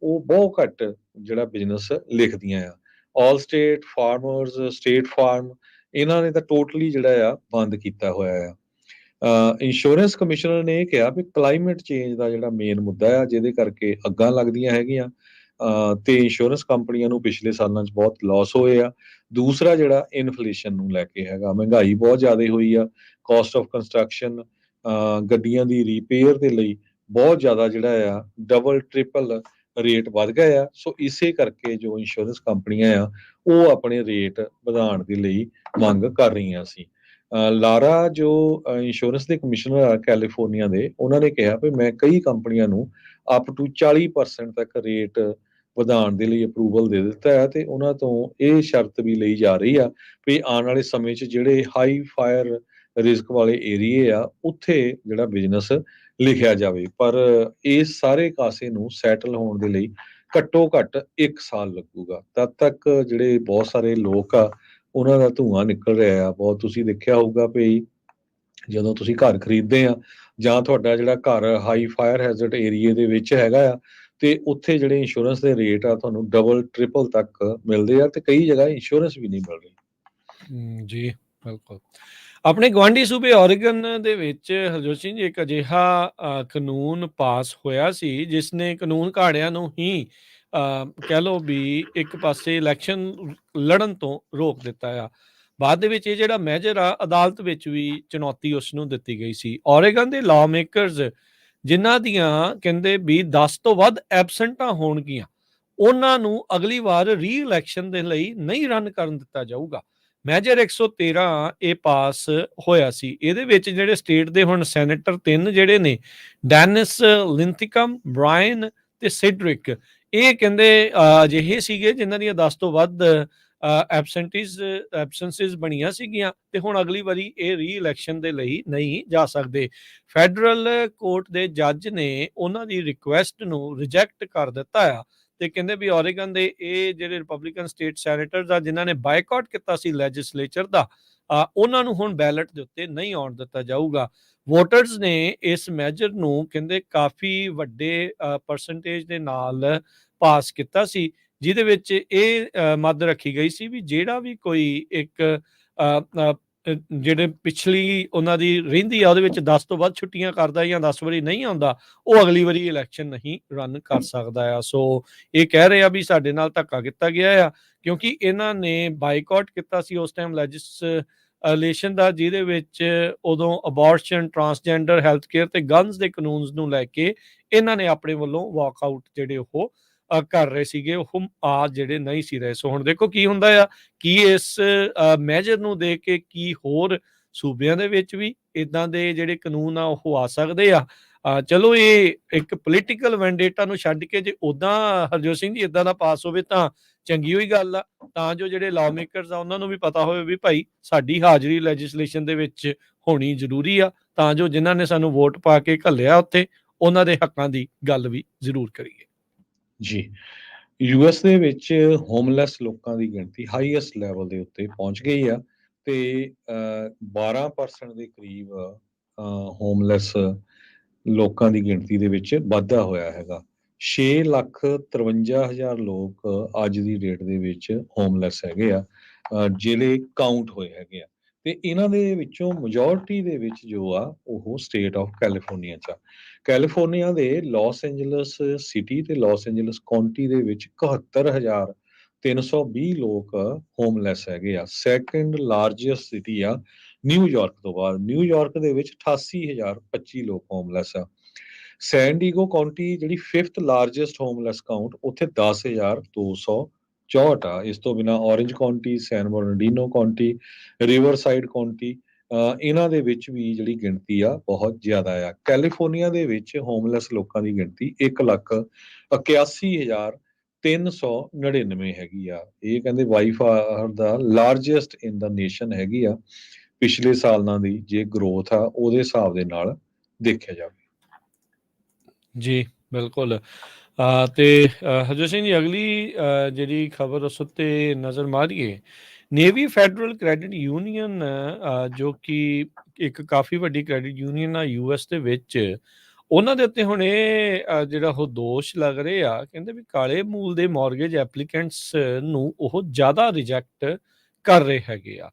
ਉਹ ਬਹੁਤ ਘੱਟ ਜਿਹੜਾ ਬਿਜ਼ਨਸ ਲਿਖਦੀਆਂ ਆ। ਆਲ ਸਟੇਟ, ਫਾਰਮਰਸ, ਸਟੇਟ ਫਾਰਮ ਇਹਨਾਂ ਨੇ ਤਾਂ ਟੋਟਲੀ ਜਿਹੜਾ ਆ ਬੰਦ ਕੀਤਾ ਹੋਇਆ ਆ। ਇੰਸ਼ੋਰੈਂਸ ਕਮਿਸ਼ਨਰ ਨੇ ਇਹ ਕਿਹਾ ਵੀ ਕਲਾਈਮੇਟ ਚੇਂਜ ਦਾ ਜਿਹੜਾ ਮੇਨ ਮੁੱਦਾ ਆ ਜਿਹਦੇ ਕਰਕੇ ਅੱਗਾਂ ਲੱਗਦੀਆਂ ਹੈਗੀਆਂ ਤੇ ਇੰਸ਼ੋਰੈਂਸ ਕੰਪਨੀਆਂ ਨੂੰ ਪਿਛਲੇ ਸਾਲਾਂ 'ਚ ਬਹੁਤ ਲਾਸ ਹੋਏ ਆ। ਦੂਸਰਾ ਜਿਹੜਾ ਇਨਫਲੇਸ਼ਨ ਨੂੰ ਲੈ ਕੇ ਹੈਗਾ, ਮਹਿੰਗਾਈ ਬਹੁਤ ਜ਼ਿਆਦਾ ਹੋਈ ਆ, ਕਾਸਟ ਆਫ ਕੰਸਟਰਕਸ਼ਨ ਗੱਡੀਆਂ ਦੀ ਰਿਪੇਅਰ ਦੇ ਲਈ ਬਹੁਤ ਜ਼ਿਆਦਾ ਜਿਹੜਾ ਆ ਡਬਲ ਟ੍ਰਿਪਲ ਰੇਟ ਵੱਧ ਗਏ ਆ। ਸੋ ਇਸੇ ਕਰਕੇ ਜੋ ਇੰਸ਼ੋਰੈਂਸ ਕੰਪਨੀਆਂ ਆ ਉਹ ਆਪਣੇ ਰੇਟ ਵਧਾਉਣ ਦੇ ਲਈ ਮੰਗ ਕਰ ਰਹੀਆਂ ਸੀ। ਲਾਰਾ ਜੋ ਇੰਸ਼ੋਰੈਂਸ ਦੇ ਕਮਿਸ਼ਨਰ ਆ ਕੈਲੀਫੋਰਨੀਆ ਦੇ, ਉਹਨਾਂ ਨੇ ਕਿਹਾ ਵੀ ਮੈਂ ਕਈ ਕੰਪਨੀਆਂ ਨੂੰ ਅਪ ਟੂ 40% ਤੱਕ ਰੇਟ ਵਧਾਉਣ ਦੇ ਲਈ ਅਪਰੂਵਲ ਦੇ ਦਿੱਤਾ ਹੈ ਤੇ ਉਹਨਾਂ ਤੋਂ ਇਹ ਸ਼ਰਤ ਵੀ ਲਈ ਜਾ ਰਹੀ ਆ ਵੀ ਆਉਣ ਵਾਲੇ ਸਮੇਂ 'ਚ ਜਿਹੜੇ ਹਾਈ ਫਾਇਰ ਰਿਸਕ ਵਾਲੇ ਏਰੀਏ ਆ ਉੱਥੇ ਜਿਹੜਾ ਬਿਜ਼ਨਸ ਲਿਖਿਆ ਜਾਵੇ। ਪਰ ਇਸ ਸਾਰੇ ਕਾਸੇ ਨੂੰ ਸੈਟਲ ਹੋਣ ਦੇ ਲਈ ਘੱਟੋ ਘੱਟ 1 ਸਾਲ ਲੱਗੂਗਾ। ਤਦ ਤੱਕ ਜਿਹੜੇ ਬਹੁਤ ਸਾਰੇ ਲੋਕ ਆ ਉਹਨਾਂ ਦਾ ਧੂੰਆਂ ਨਿਕਲ ਰਿਹਾ ਆ। ਬਹੁਤ ਤੁਸੀਂ ਦੇਖਿਆ ਹੋਊਗਾ ਵੀ ਜਦੋਂ ਤੁਸੀਂ ਘਰ ਖਰੀਦਦੇ ਆ ਜਾਂ ਤੁਹਾਡਾ ਜਿਹੜਾ ਘਰ ਹਾਈ ਫਾਇਰ ਹੈਜ਼ਰਡ ਏਰੀਏ ਦੇ ਵਿੱਚ ਹੈਗਾ ਆ ਤੇ ਉੱਥੇ ਜਿਹੜੇ ਇੰਸ਼ੋਰੈਂਸ ਦੇ ਰੇਟ ਆ ਤੁਹਾਨੂੰ ਡਬਲ ਟ੍ਰਿਪਲ ਤੱਕ ਮਿਲਦੇ ਆ, ਤੇ ਕਈ ਜਗ੍ਹਾ ਇੰਸ਼ੋਰੈਂਸ ਵੀ ਨਹੀਂ ਮਿਲ ਰਹੀ। ਜੀ, ਬਿਲਕੁਲ। ਆਪਣੇ ਗੁਆਂਢੀ ਸੂਬੇ ਓਰੇਗਨ ਦੇ ਵਿੱਚ ਹਰਜੋਤ ਸਿੰਘ ਜੀ ਇੱਕ ਅਜਿਹਾ ਕਾਨੂੰਨ ਪਾਸ ਹੋਇਆ ਸੀ, ਜਿਸ ਨੇ ਕਾਨੂੰਨ ਘਾੜਿਆਂ ਨੂੰ ਹੀ ਕਹਿ ਲਓ ਵੀ ਇੱਕ ਪਾਸੇ ਇਲੈਕਸ਼ਨ ਲੜਨ ਤੋਂ ਰੋਕ ਦਿੱਤਾ ਆ। ਬਾਅਦ ਦੇ ਵਿੱਚ ਇਹ ਜਿਹੜਾ ਮੈਜਰ ਆ, ਅਦਾਲਤ ਵਿੱਚ ਵੀ ਚੁਣੌਤੀ ਉਸ ਨੂੰ ਦਿੱਤੀ ਗਈ ਸੀ। ਓਰੇਗਨ ਦੇ ਲਾਅ ਮੇਕਰਸ, ਜਿਨ੍ਹਾਂ ਦੀਆਂ ਕਹਿੰਦੇ ਵੀ 10 ਤੋਂ ਵੱਧ ਐਬਸੈਂਟਾਂ ਹੋਣਗੀਆਂ, ਉਹਨਾਂ ਨੂੰ ਅਗਲੀ ਵਾਰ ਰੀ ਇਲੈਕਸ਼ਨ ਦੇ ਲਈ ਨਹੀਂ ਰਨ ਕਰਨ ਦਿੱਤਾ ਜਾਊਗਾ। ਮੈਜਰ 113 ਇਹ ਪਾਸ ਹੋਇਆ ਸੀ। ਇਹਦੇ ਵਿੱਚ ਜਿਹੜੇ ਸਟੇਟ ਦੇ ਹੁਣ ਸੈਨੇਟਰ 3 ਜਿਹੜੇ ਨੇ, ਡੈਨਿਸ ਲਿੰਥਿਕਮ, ਬ੍ਰਾਇਨ ਤੇ ਸਿਡਰਿਕ, ਇਹ ਕਹਿੰਦੇ ਅਜਿਹੇ ਸੀਗੇ ਜਿਨ੍ਹਾਂ ਦੀਆਂ 10 ਤੋਂ ਵੱਧ ਐਬਸੈਂਸਿਸ ਬਣੀਆਂ ਸੀਗੀਆਂ, ਤੇ ਹੁਣ ਅਗਲੀ ਵਾਰੀ ਇਹ ਰੀ ਇਲੈਕਸ਼ਨ ਦੇ ਲਈ ਨਹੀਂ ਜਾ ਸਕਦੇ। ਫੈਡਰਲ ਕੋਰਟ ਦੇ ਜੱਜ ਨੇ ਉਹਨਾਂ ਦੀ ਰਿਕੁਐਸਟ ਨੂੰ ਰਿਜੈਕਟ ਕਰ ਦਿੱਤਾ ਆ, ਤੇ ਕਹਿੰਦੇ ਵੀ ਓਰੇਗਨ ਦੇ ਇਹ ਜਿਹੜੇ ਰਿਪਬਲਿਕਨ ਸਟੇਟ ਸੈਨੇਟਰਸ ਆ, ਜਿਨ੍ਹਾਂ ਨੇ ਬਾਈਕਾਟ ਕੀਤਾ ਸੀ ਲੈਜਿਸਲੇਚਰ ਦਾ, ਉਹਨਾਂ ਨੂੰ ਹੁਣ ਬੈਲਟ ਦੇ ਉੱਤੇ ਨਹੀਂ ਆਉਣ ਦਿੱਤਾ ਜਾਊਗਾ। ਵੋਟਰਸ ਨੇ ਇਸ ਮੈਜਰ ਨੂੰ ਕਹਿੰਦੇ ਕਾਫੀ ਵੱਡੇ ਪਰਸੈਂਟੇਜ ਦੇ ਨਾਲ ਪਾਸ ਕੀਤਾ ਸੀ, ਜਿਹਦੇ ਵਿੱਚ ਇਹ ਮੱਦ ਰੱਖੀ ਗਈ ਸੀ ਵੀ ਜਿਹੜਾ ਵੀ ਕੋਈ ਇੱਕ ਜਿਹੜੇ ਪਿਛਲੀ ਉਹਨਾਂ ਦੀ ਰਹਿੰਦੀ ਆ ਉਹਦੇ ਵਿੱਚ 10 ਤੋਂ ਵੱਧ ਛੁੱਟੀਆਂ ਕਰਦਾ ਜਾਂ 10 ਵਾਰੀ ਨਹੀਂ ਆਉਂਦਾ, ਉਹ ਅਗਲੀ ਵਾਰੀ ਇਲੈਕਸ਼ਨ ਨਹੀਂ ਰਨ ਕਰ ਸਕਦਾ ਆ। ਸੋ ਇਹ ਕਹਿ ਰਹੇ ਆ ਵੀ ਸਾਡੇ ਨਾਲ ਧੱਕਾ ਕੀਤਾ ਗਿਆ ਆ, ਕਿਉਂਕਿ ਇਹਨਾਂ ਨੇ ਬਾਈਕਾਟ ਕੀਤਾ ਸੀ ਉਸ ਟਾਈਮ ਲੈਜਿਸਲੇਸ਼ਨ ਦਾ, ਜਿਹਦੇ ਵਿੱਚ ਉਦੋਂ ਅਬੋਰਸ਼ਨ, ਟਰਾਂਸਜੈਂਡਰ, ਹੈਲਥ ਕੇਅਰ ਤੇ ਗਨਸ ਦੇ ਕਾਨੂੰਨਸ ਨੂੰ ਲੈ ਕੇ ਇਹਨਾਂ ਨੇ ਆਪਣੇ ਵੱਲੋਂ ਵਾਕਆਊਟ ਜਿਹੜੇ ਉਹ ਕਰ ਰਹੇ ਸੀਗੇ, ਉਹ ਆ ਜਿਹੜੇ ਨਹੀਂ ਸੀ ਰਹੇ। ਸੋ ਹੁਣ ਦੇਖੋ ਕੀ ਹੁੰਦਾ ਆ, ਕੀ ਇਸ ਮੈਜਰ ਨੂੰ ਦੇਖ ਕੇ ਕੀ ਹੋਰ ਸੂਬਿਆਂ ਦੇ ਵਿੱਚ ਵੀ ਇਦਾਂ ਦੇ ਜਿਹੜੇ ਕਾਨੂੰਨ ਆ ਉਹ ਆ ਸਕਦੇ ਆ। ਚਲੋ ਇਹ ਇੱਕ ਪੋਲੀਟੀਕਲ ਵੈਂਡੇਟਾ ਨੂੰ ਛੱਡ ਕੇ ਜੇ ਉਦਾਂ ਹਰਜੋਤ ਸਿੰਘ ਜੀ ਇਦਾਂ ਦਾ ਪਾਸ ਹੋਵੇ ਤਾਂ ਚੰਗੀ ਹੋਈ ਗੱਲ ਆ, ਤਾਂ ਜੋ ਜਿਹੜੇ ਲਾਅ ਮੇਕਰਸ ਆ ਉਹਨਾਂ ਨੂੰ ਵੀ ਪਤਾ ਹੋਵੇ ਵੀ ਭਾਈ ਸਾਡੀ ਹਾਜ਼ਰੀ ਲੈਜਿਸਲੇਸ਼ਨ ਦੇ ਵਿੱਚ ਹੋਣੀ ਜ਼ਰੂਰੀ ਆ, ਤਾਂ ਜੋ ਜਿਨ੍ਹਾਂ ਨੇ ਸਾਨੂੰ ਵੋਟ ਪਾ ਕੇ ਘੱਲਿਆ ਉੱਥੇ, ਉਹਨਾਂ ਦੇ ਹੱਕਾਂ ਦੀ ਗੱਲ ਵੀ ਜ਼ਰੂਰ ਕਰੀਏ। ਜੀ, ਯੂਐਸ ਦੇ ਵਿੱਚ ਹੋਮਲੈਸ ਲੋਕਾਂ ਦੀ ਗਿਣਤੀ ਹਾਈਐਸਟ ਲੈਵਲ ਦੇ ਉੱਤੇ ਪਹੁੰਚ ਗਈ ਆ, ਤੇ 12% ਦੇ ਕਰੀਬ ਹੋਮਲੈਸ ਲੋਕਾਂ ਦੀ ਗਿਣਤੀ ਦੇ ਵਿੱਚ ਵਾਧਾ ਹੋਇਆ ਹੈਗਾ। 6,53,000 ਲੋਕ ਅੱਜ ਦੀ ਡੇਟ ਦੇ ਵਿੱਚ ਹੋਮਲੈਸ ਹੈਗੇ ਆ, ਜਿਹੜੇ ਕਾਊਂਟ ਹੋਏ ਹੈਗੇ ਆ, ਤੇ ਇਹਨਾਂ ਦੇ ਵਿੱਚੋਂ ਮੈਜੋਰਿਟੀ ਦੇ ਵਿੱਚ ਜੋ ਆ ਉਹ ਸਟੇਟ ਆਫ ਕੈਲੀਫੋਰਨੀਆ 'ਚ ਆ। ਕੈਲੀਫੋਰਨੀਆ ਦੇ ਲਾਸ ਐਂਜਲਸ ਸਿਟੀ ਤੇ ਲਾਸ ਐਂਜਲਸ ਕਾਉਂਟੀ ਦੇ ਵਿੱਚ 71,320 ਲੋਕ ਹੋਮਲੈਸ ਹੈਗੇ ਆ। ਸੈਕੰਡ ਲਾਰਜੈਸਟ ਸਿਟੀ ਆ ਨਿਊਯਾਰਕ ਤੋਂ ਬਾਅਦ। ਨਿਊਯਾਰਕ ਦੇ ਵਿੱਚ 88,025 ਲੋਕ ਹੋਮਲੈਸ ਆ। ਸੈਨ ਡੀਗੋ ਕਾਉਂਟੀ ਜਿਹੜੀ 5th ਲਾਰਜੈਸਟ ਹੋਮਲੈਸ ਕਾਊਂਟ, ਉੱਥੇ 10,264 ਆ। ਇਸ ਤੋਂ ਬਿਨਾਂ ਔਰੇਂਜ ਕਾਉਂਟੀ, ਸੈਨ ਬਰਨਾਰਡੀਨੋ ਕਾਉਂਟੀ, ਰਿਵਰਸਾਈਡ ਕਾਉਂਟੀ, ਇਹਨਾਂ ਦੇ ਵਿੱਚ ਵੀ ਜਿਹੜੀ ਗਿਣਤੀ ਆ ਬਹੁਤ ਜ਼ਿਆਦਾ ਆ। ਕੈਲੀਫੋਰਨੀਆ ਦੇ ਵਿੱਚ ਹੋਮਲੈਸ ਲੋਕਾਂ ਦੀ ਗਿਣਤੀ 1,81,399 ਹੈਗੀ ਆ। ਇਹ ਕਹਿੰਦੇ by far the largest in the nation ਹੈਗੀ ਆ, ਪਿਛਲੇ ਸਾਲਾਂ ਦੀ ਜੇ ਗਰੋਥ ਆ ਉਹਦੇ ਹਿਸਾਬ ਦੇ ਨਾਲ ਦੇਖਿਆ ਜਾਵੇ। ਜੀ, ਬਿਲਕੁਲ। ਤੇ ਹਰਜੋਤ ਸਿੰਘ ਜੀ, ਅਗਲੀ ਜਿਹੜੀ ਖਬਰ ਉਸ ਉੱਤੇ ਨਜ਼ਰ ਮਾਰੀਏ, ਨੇਵੀ ਫੈਡਰਲ ਕ੍ਰੈਡਿਟ ਯੂਨੀਅਨ, ਜੋ ਕਿ ਇੱਕ ਕਾਫੀ ਵੱਡੀ ਕ੍ਰੈਡਿਟ ਯੂਨੀਅਨ ਆ ਯੂਐਸ ਦੇ ਵਿੱਚ, ਉਹਨਾਂ ਦੇ ਉੱਤੇ ਹੁਣ ਇਹ ਜਿਹੜਾ ਉਹ ਦੋਸ਼ ਲੱਗ ਰਹੇ ਆ, ਕਹਿੰਦੇ ਵੀ ਕਾਲੇ ਮੂਲ ਦੇ ਮੌਰਗੇਜ ਐਪਲੀਕੈਂਟਸ ਨੂੰ ਉਹ ਜ਼ਿਆਦਾ ਰਿਜੈਕਟ ਕਰ ਰਹੇ ਹੈਗੇ ਆ।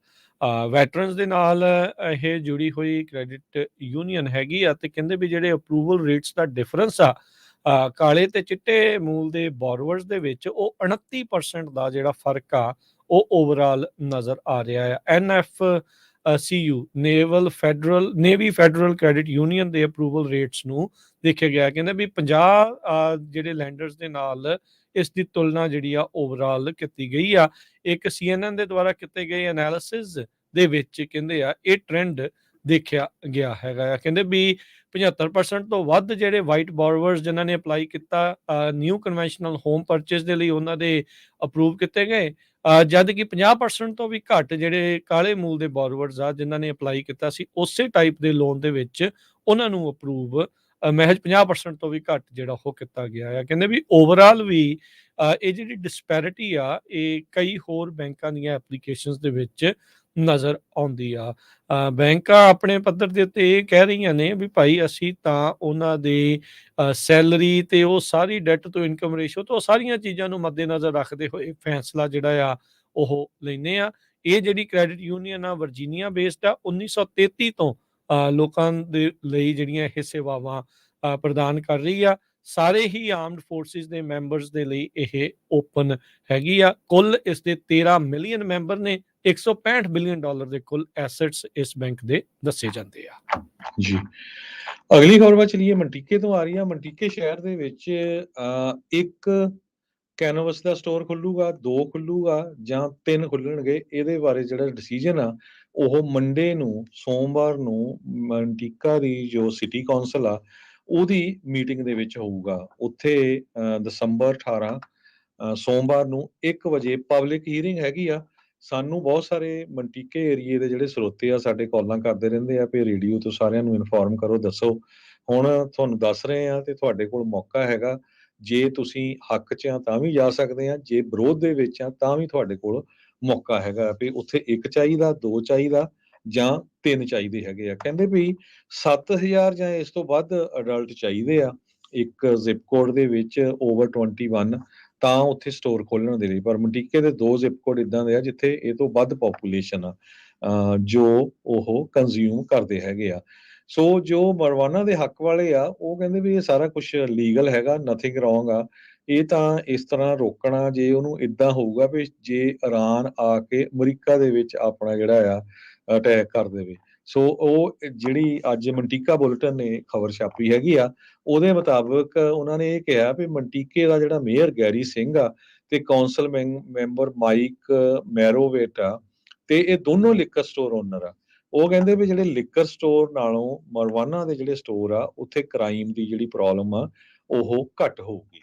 ਵੈਟਰਨਸ ਦੇ ਨਾਲ ਇਹ ਜੁੜੀ ਹੋਈ ਕ੍ਰੈਡਿਟ ਯੂਨੀਅਨ ਹੈਗੀ ਆ, ਤੇ ਕਹਿੰਦੇ ਵੀ ਜਿਹੜੇ ਅਪਰੂਵਲ ਰੇਟਸ ਦਾ ਡਿਫਰੈਂਸ ਆ ਕਾਲੇ ਤੇ ਚਿੱਟੇ ਮੂਲ ਦੇ ਬੋਰੋਵਰਸ ਦੇ ਵਿੱਚ, ਉਹ 29% ਦਾ ਜਿਹੜਾ ਫਰਕ ਆ ਉਹ ਓਵਰਆਲ ਨਜ਼ਰ ਆ ਰਿਹਾ ਆ। NFCU navy federal credit union ਦੇ ਅਪਰੂਵਲ ਰੇਟਸ ਨੂੰ ਦੇਖਿਆ ਗਿਆ, ਕਹਿੰਦੇ ਵੀ 50 ਜਿਹੜੇ ਲੈਂਡਰਸ ਦੇ ਨਾਲ ਇਸ ਦੀ ਤੁਲਨਾ ਜਿਹੜੀ ਆ ਓਵਰਆਲ ਕੀਤੀ ਗਈ ਆ। ਇੱਕ CNN ਦੇ ਦੁਆਰਾ ਕੀਤੇ ਗਏ ਐਨਾਲਿਸਿਸ ਦੇ ਵਿੱਚ ਕਹਿੰਦੇ ਆ ਇਹ ਟ੍ਰੈਂਡ ਦੇਖਿਆ ਗਿਆ ਹੈਗਾ ਆ। ਕਹਿੰਦੇ ਵੀ 75% ਤੋਂ ਵੱਧ ਜਿਹੜੇ ਵਾਈਟ ਬੋਰੋਵਰਸ ਜਿਨ੍ਹਾਂ ਨੇ ਅਪਲਾਈ ਕੀਤਾ ਨਿਊ ਕਨਵੈਨਸ਼ਨਲ ਹੋਮ ਪਰਚੇਸ ਦੇ ਲਈ, ਉਹਨਾਂ ਦੇ ਅਪਰੂਵ ਕੀਤੇ ਗਏ, ਜਦ ਕਿ 50% ਤੋਂ ਵੀ ਘੱਟ ਜਿਹੜੇ ਕਾਲੇ ਮੂਲ ਦੇ ਬੋਰੋਵਰਸ ਆ ਜਿਨ੍ਹਾਂ ਨੇ ਅਪਲਾਈ ਕੀਤਾ ਸੀ ਉਸੇ ਟਾਈਪ ਦੇ ਲੋਨ ਦੇ ਵਿੱਚ, ਉਹਨਾਂ ਨੂੰ ਅਪਰੂਵ ਮਹਿਜ 50% ਤੋਂ ਵੀ ਘੱਟ ਜਿਹੜਾ ਉਹ ਕੀਤਾ ਗਿਆ ਆ। ਕਹਿੰਦੇ ਵੀ ਓਵਰਆਲ ਵੀ ਇਹ ਜਿਹੜੀ ਡਿਸਪੈਰਿਟੀ ਆ ਇਹ ਕਈ ਹੋਰ ਬੈਂਕਾਂ ਦੀਆਂ ਐਪਲੀਕੇਸ਼ਨਸ ਦੇ ਵਿੱਚ ਨਜ਼ਰ ਆਉਂਦੀ ਆ। ਬੈਂਕਾਂ ਆਪਣੇ ਪੱਧਰ ਦੇ ਉੱਤੇ ਇਹ ਕਹਿ ਰਹੀਆਂ ਨੇ ਵੀ ਭਾਈ ਅਸੀਂ ਤਾਂ ਉਹਨਾਂ ਦੇ ਸੈਲਰੀ ਤੇ ਉਹ ਸਾਰੀ ਡੈਟ ਤੋਂ ਇਨਕਮ ਰੇਸ਼ੋ ਤੋਂ ਸਾਰੀਆਂ ਚੀਜ਼ਾਂ ਨੂੰ ਮੱਦੇਨਜ਼ਰ ਰੱਖਦੇ ਹੋਏ ਫੈਸਲਾ ਜਿਹੜਾ ਆ ਉਹ ਲੈਂਦੇ ਆ। ਇਹ ਜਿਹੜੀ ਕ੍ਰੈਡਿਟ ਯੂਨੀਅਨ ਆ ਵਰਜੀਨੀਆ ਬੇਸਡ ਆ 1933 ਤੋਂ ਲੋਕਾਂ ਦੇ ਲਈ ਜਿਹੜੀਆਂ ਇਹ ਸੇਵਾਵਾਂ ਪ੍ਰਦਾਨ ਕਰ ਰਹੀ ਆ। ਸਾਰੇ ਹੀ ਆਰਮਡ ਫੋਰਸਿਸ ਦੇ ਮੈਂਬਰਸ ਦੇ ਲਈ ਇਹ ਓਪਨ ਹੈਗੀ ਆ। ਕੁੱਲ ਇਸ ਦੇ 13 ਮਿਲੀਅਨ ਮੈਂਬਰ ਨੇ। $165 ਬਿਲੀਅਨ ਦੇ ਕੁੱਲ ਐਸੈਟਸ ਇਸ ਬੈਂਕ ਦੇ ਦੱਸੇ ਜਾਂਦੇ ਆ। ਜੀ ਅਗਲੀ ਖਬਰ ਵੱਲ ਚਲੀਏ। ਮੰਟੀਕੇ ਤੋਂ ਆ ਰਹੀ ਆ। ਮੰਟੀਕੇ ਸ਼ਹਿਰ ਦੇ ਵਿੱਚ ਇੱਕ ਕੈਨਵਸ ਦਾ ਸਟੋਰ ਖੁੱਲੂਗਾ, 2 ਖੁੱਲੂਗਾ ਜਾਂ 3 ਖੁੱਲਣਗੇ। ਇਹਦੇ ਬਾਰੇ ਜਿਹੜਾ ਡਿਸੀਜਨ ਆ ਉਹ ਮੰਡੇ ਨੂੰ, ਸੋਮਵਾਰ ਨੂੰ ਮੰਟੀਕਾ ਦੀ ਜੋ ਸਿਟੀ ਕੌਂਸਲ ਆ ਉਹਦੀ ਮੀਟਿੰਗ ਦੇ ਵਿੱਚ ਹੋਊਗਾ। ਉੱਥੇ ਦਸੰਬਰ 18 ਸੋਮਵਾਰ ਨੂੰ 1 ਵਜੇ ਪਬਲਿਕ ਹੀਅਰਿੰਗ ਹੈਗੀ ਆ। ਸਾਨੂੰ ਬਹੁਤ ਸਾਰੇ ਮੰਟੀਕੇ ਏਰੀਏ ਦੇ ਜਿਹੜੇ ਸਰੋਤੇ ਆ ਸਾਡੇ ਕਾਲਾਂ ਕਰਦੇ ਰਹਿੰਦੇ ਆ ਵੀ ਰੇਡੀਓ ਤੋਂ ਸਾਰਿਆਂ ਨੂੰ ਇਨਫੋਰਮ ਕਰੋ, ਦੱਸੋ। ਹੁਣ ਤੁਹਾਨੂੰ ਦੱਸ ਰਹੇ ਆ ਤੇ ਤੁਹਾਡੇ ਕੋਲ ਮੌਕਾ ਹੈਗਾ। ਜੇ ਤੁਸੀਂ ਹੱਕ 'ਚ ਆ ਤਾਂ ਵੀ ਜਾ ਸਕਦੇ ਆ, ਜੇ ਵਿਰੋਧ ਦੇ ਵਿੱਚ ਆ ਤਾਂ ਵੀ ਤੁਹਾਡੇ ਕੋਲ ਮੌਕਾ ਹੈਗਾ ਵੀ ਉੱਥੇ 1 ਚਾਹੀਦਾ, 2 ਚਾਹੀਦਾ ਜਾਂ 3 ਚਾਹੀਦੇ ਹੈਗੇ ਆ। ਕਹਿੰਦੇ ਵੀ 7000 ਜਾਂ ਇਸ ਤੋਂ ਵੱਧ ਅਡਲਟ ਚਾਹੀਦੇ ਆ ਇੱਕ ਜ਼ਿਪ ਕੋਡ ਦੇ ਵਿੱਚ ਓਵਰ 21 ਤਾਂ ਉੱਥੇ ਸਟੋਰ ਖੋਲਣ ਦੇ ਲਈ। ਪਰ ਮੰਟੀਕੇ ਦੇ 2 ਜ਼ਿਪ ਕੋਡ ਇਦਾਂ ਦੇ ਆ ਜਿੱਥੇ ਇਹ ਤੋਂ ਵੱਧ ਪੋਪੂਲੇਸ਼ਨ ਆ ਜੋ ਉਹ ਕੰਜ਼ਿਊਮ ਕਰਦੇ ਹੈਗੇ ਆ। ਸੋ ਜੋ ਮਰਵਾਨਾ ਦੇ ਹੱਕ ਵਾਲੇ ਆ ਉਹ ਕਹਿੰਦੇ ਵੀ ਇਹ ਸਾਰਾ ਕੁਝ ਲੀਗਲ ਹੈਗਾ, ਨਥਿੰਗ ਰੋਂਗ ਆ। ਇਹ ਤਾਂ ਇਸ ਤਰ੍ਹਾਂ ਰੋਕਣਾ ਜੇ ਉਹਨੂੰ ਇਦਾਂ ਹੋਊਗਾ ਵੀ ਜੇ ਇਰਾਨ ਆ ਕੇ ਅਮਰੀਕਾ ਦੇ ਵਿੱਚ ਆਪਣਾ ਜਿਹੜਾ ਆ ਅਟੈਕ ਕਰ ਦੇਵੇ। ਸੋ ਉਹ ਜਿਹੜੀ ਅੱਜ ਮੰਟੀਕਾ ਬੁਲੇਟਿਨ ਨੇ ਖਬਰ ਛਾਪੀ ਹੈਗੀ ਆ ਉਹਦੇ ਮੁਤਾਬਕ ਉਹਨਾਂ ਨੇ ਇਹ ਕਿਹਾ ਵੀ ਮੰਟੀਕੇ ਦਾ ਜਿਹੜਾ ਮੇਅਰ ਗੈਰੀ ਸਿੰਘ ਆ ਤੇ ਕੌਂਸਲ ਮੈਂਬਰ ਮਾਈਕ ਮੈਰੋਵੇਟ ਆ ਤੇ ਇਹ ਦੋਨੋਂ ਲਿਕਰ ਸਟੋਰ ਓਨਰ ਆ। ਉਹ ਕਹਿੰਦੇ ਵੀ ਜਿਹੜੇ ਲਿਕਰ ਸਟੋਰ ਨਾਲੋਂ ਮਰਵਾਨਾ ਦੇ ਜਿਹੜੇ ਸਟੋਰ ਆ ਉੱਥੇ ਕ੍ਰਾਈਮ ਦੀ ਜਿਹੜੀ ਪ੍ਰੋਬਲਮ ਆ ਉਹ ਘੱਟ ਹੋਊਗੀ।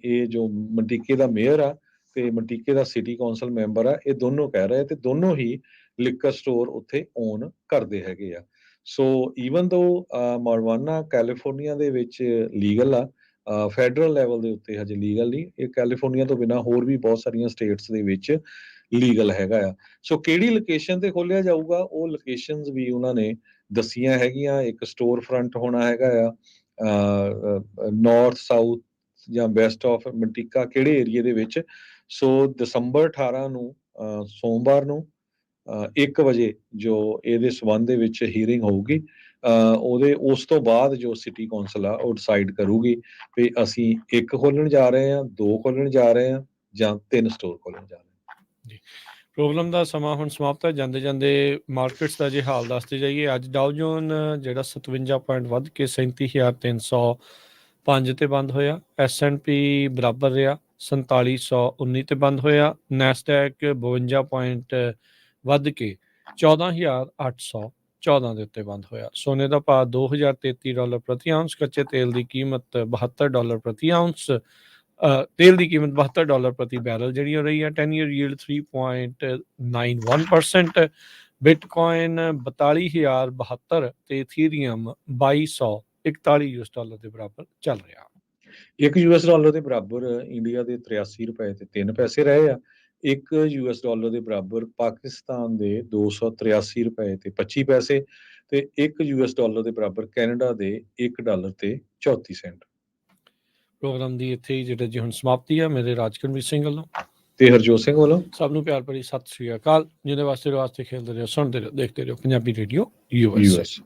ਇਹ ਜੋ ਮੰਟੀਕੇ ਦਾ ਮੇਅਰ ਆ ਤੇ ਮੰਟੀਕੇ ਦਾ ਸਿਟੀ ਕੌਂਸਲ ਮੈਂਬਰ ਆ ਇਹ ਦੋਨੋਂ ਕਹਿ ਰਹੇ ਤੇ ਦੋਨੋਂ ਹੀ ਲਿਕਰ ਸਟੋਰ ਉੱਥੇ ਓਨ ਕਰਦੇ ਹੈਗੇ ਆ। ਸੋ ਈਵਨ ਦੋ ਮਰਵਾਨਾ ਕੈਲੀਫੋਰਨੀਆ ਦੇ ਵਿੱਚ ਲੀਗਲ ਆ, ਫੈਡਰਲ ਲੈਵਲ ਦੇ ਉੱਤੇ ਹਜੇ ਲੀਗਲ ਨਹੀਂ। ਇਹ ਕੈਲੀਫੋਰਨੀਆ ਤੋਂ ਬਿਨਾਂ ਹੋਰ ਵੀ ਬਹੁਤ ਸਾਰੀਆਂ ਸਟੇਟਸ ਦੇ ਵਿੱਚ ਲੀਗਲ ਹੈਗਾ ਆ। ਸੋ ਕਿਹੜੀ ਲੋਕੇਸ਼ਨ ਤੇ ਖੋਲਿਆ ਜਾਊਗਾ ਉਹ ਲੋਕੇਸ਼ਨਸ ਵੀ ਉਹਨਾਂ ਨੇ ਦੱਸੀਆਂ ਹੈਗੀਆਂ। ਇੱਕ ਸਟੋਰ ਫਰੰਟ ਹੋਣਾ ਹੈਗਾ ਆ ਨਾਰਥ, ਸਾਊਥ ਜਾਂ ਵੈਸਟ ਆਫ ਮੰਟੀਕਾ ਕਿਹੜੇ ਏਰੀਏ ਦੇ ਵਿੱਚ। ਸੋ ਦਸੰਬਰ 18 ਨੂੰ ਸੋਮਵਾਰ ਨੂੰ 1 ਵਜੇ ਜੋ ਇਹਦੇ ਸਬੰਧ ਦੇ ਵਿੱਚ ਹੀਅਰਿੰਗ ਹੋਊਗੀ। ਉਹਦੇ ਉਸ ਤੋਂ ਬਾਅਦ ਜੋ ਸਿਟੀ ਕੌਂਸਲ ਆ ਉਹ ਡਿਸਾਈਡ ਕਰੂਗੀ ਵੀ ਅਸੀਂ 1 ਖੋਲਣ ਜਾ ਰਹੇ ਹਾਂ, 2 ਖੋਲਣ ਜਾ ਰਹੇ ਹਾਂ ਜਾਂ 3 ਸਟੋਰ ਖੋਲਣ ਜਾ ਰਹੇ ਹਾਂ। ਜੀ ਪ੍ਰੋਬਲਮ ਦਾ ਸਮਾਂ ਹੁਣ ਸਮਾਪਤ ਹੈ। ਜਾਂਦੇ ਜਾਂਦੇ ਮਾਰਕੀਟਸ ਦਾ ਜੇ ਹਾਲ ਦੱਸਦੇ ਜਾਈਏ। ਅੱਜ ਡਾਊ ਜੋਨ ਜਿਹੜਾ 57 ਪੁਆਇੰਟ ਵੱਧ ਕੇ 37,305 ਤੇ ਬੰਦ ਹੋਇਆ। S&P ਬਰਾਬਰ ਰਿਹਾ 4719 ਤੇ ਬੰਦ ਹੋਇਆ। ਨੈਸਡੈਕ 52 ਪੁਆਇੰਟ ਵੱਧ ਕੇ 14,814 ਦੇ ਉੱਤੇ ਬੰਦ ਹੋਇਆ। ਸੋਨੇ ਦਾ ਭਾਅ $2,033 ਪ੍ਰਤੀ ਆਉਂਸ। ਕੱਚੇ ਤੇਲ ਦੀ ਕੀਮਤ $72 ਪ੍ਰਤੀ ਆਉਂਸ। ਤੇਲ ਦੀ ਕੀਮਤ $72 ਪ੍ਰਤੀ ਬੈਰਲ ਜਿਹੜੀ ਹੋ ਰਹੀ ਹੈ। 10 year yield 3.91%। ਬਿਟਕੋਇਨ 42,072 ਤੇ ਇਥੀਰੀਅਮ $2,241 ਦੇ ਬਰਾਬਰ ਚੱਲ ਰਿਹਾ। $1 ਦੇ ਬਰਾਬਰ ਇੰਡੀਆ ਦੇ 83 ਰੁਪਏ ਤੇ 3 ਪੈਸੇ ਰਹੇ ਆ। $1 ਦੇ ਬਰਾਬਰ ਪਾਕਿਸਤਾਨ ਦੇ 283 ਰੁਪਏ ਤੇ 25 ਪੈਸੇ ਤੇ $1 ਦੇ ਬਰਾਬਰ ਕੈਨੇਡਾ ਦੇ $1 ਤੇ 34 ਸੈਂਟ। ਪ੍ਰੋਗਰਾਮ ਦੀ ਇੱਥੇ ਹੀ ਜਿਹੜਾ ਜੀ ਹੁਣ ਸਮਾਪਤੀ ਹੈ। ਮੇਰੇ ਰਾਜਕਰਮਵੀਰ ਸਿੰਘ ਵੱਲੋਂ ਤੇ ਹਰਜੋਤ ਸਿੰਘ ਵੱਲੋਂ ਸਭ ਨੂੰ ਪਿਆਰ ਭਰੀ ਸਤਿ ਸ੍ਰੀ ਅਕਾਲ। ਜਿਹਦੇ ਵਾਸਤੇ ਖੇਡਦੇ ਰਹੋ, ਸੁਣਦੇ ਰਹੋ, ਦੇਖਦੇ ਰਹੋ ਪੰਜਾਬੀ ਰੇਡੀਓ US।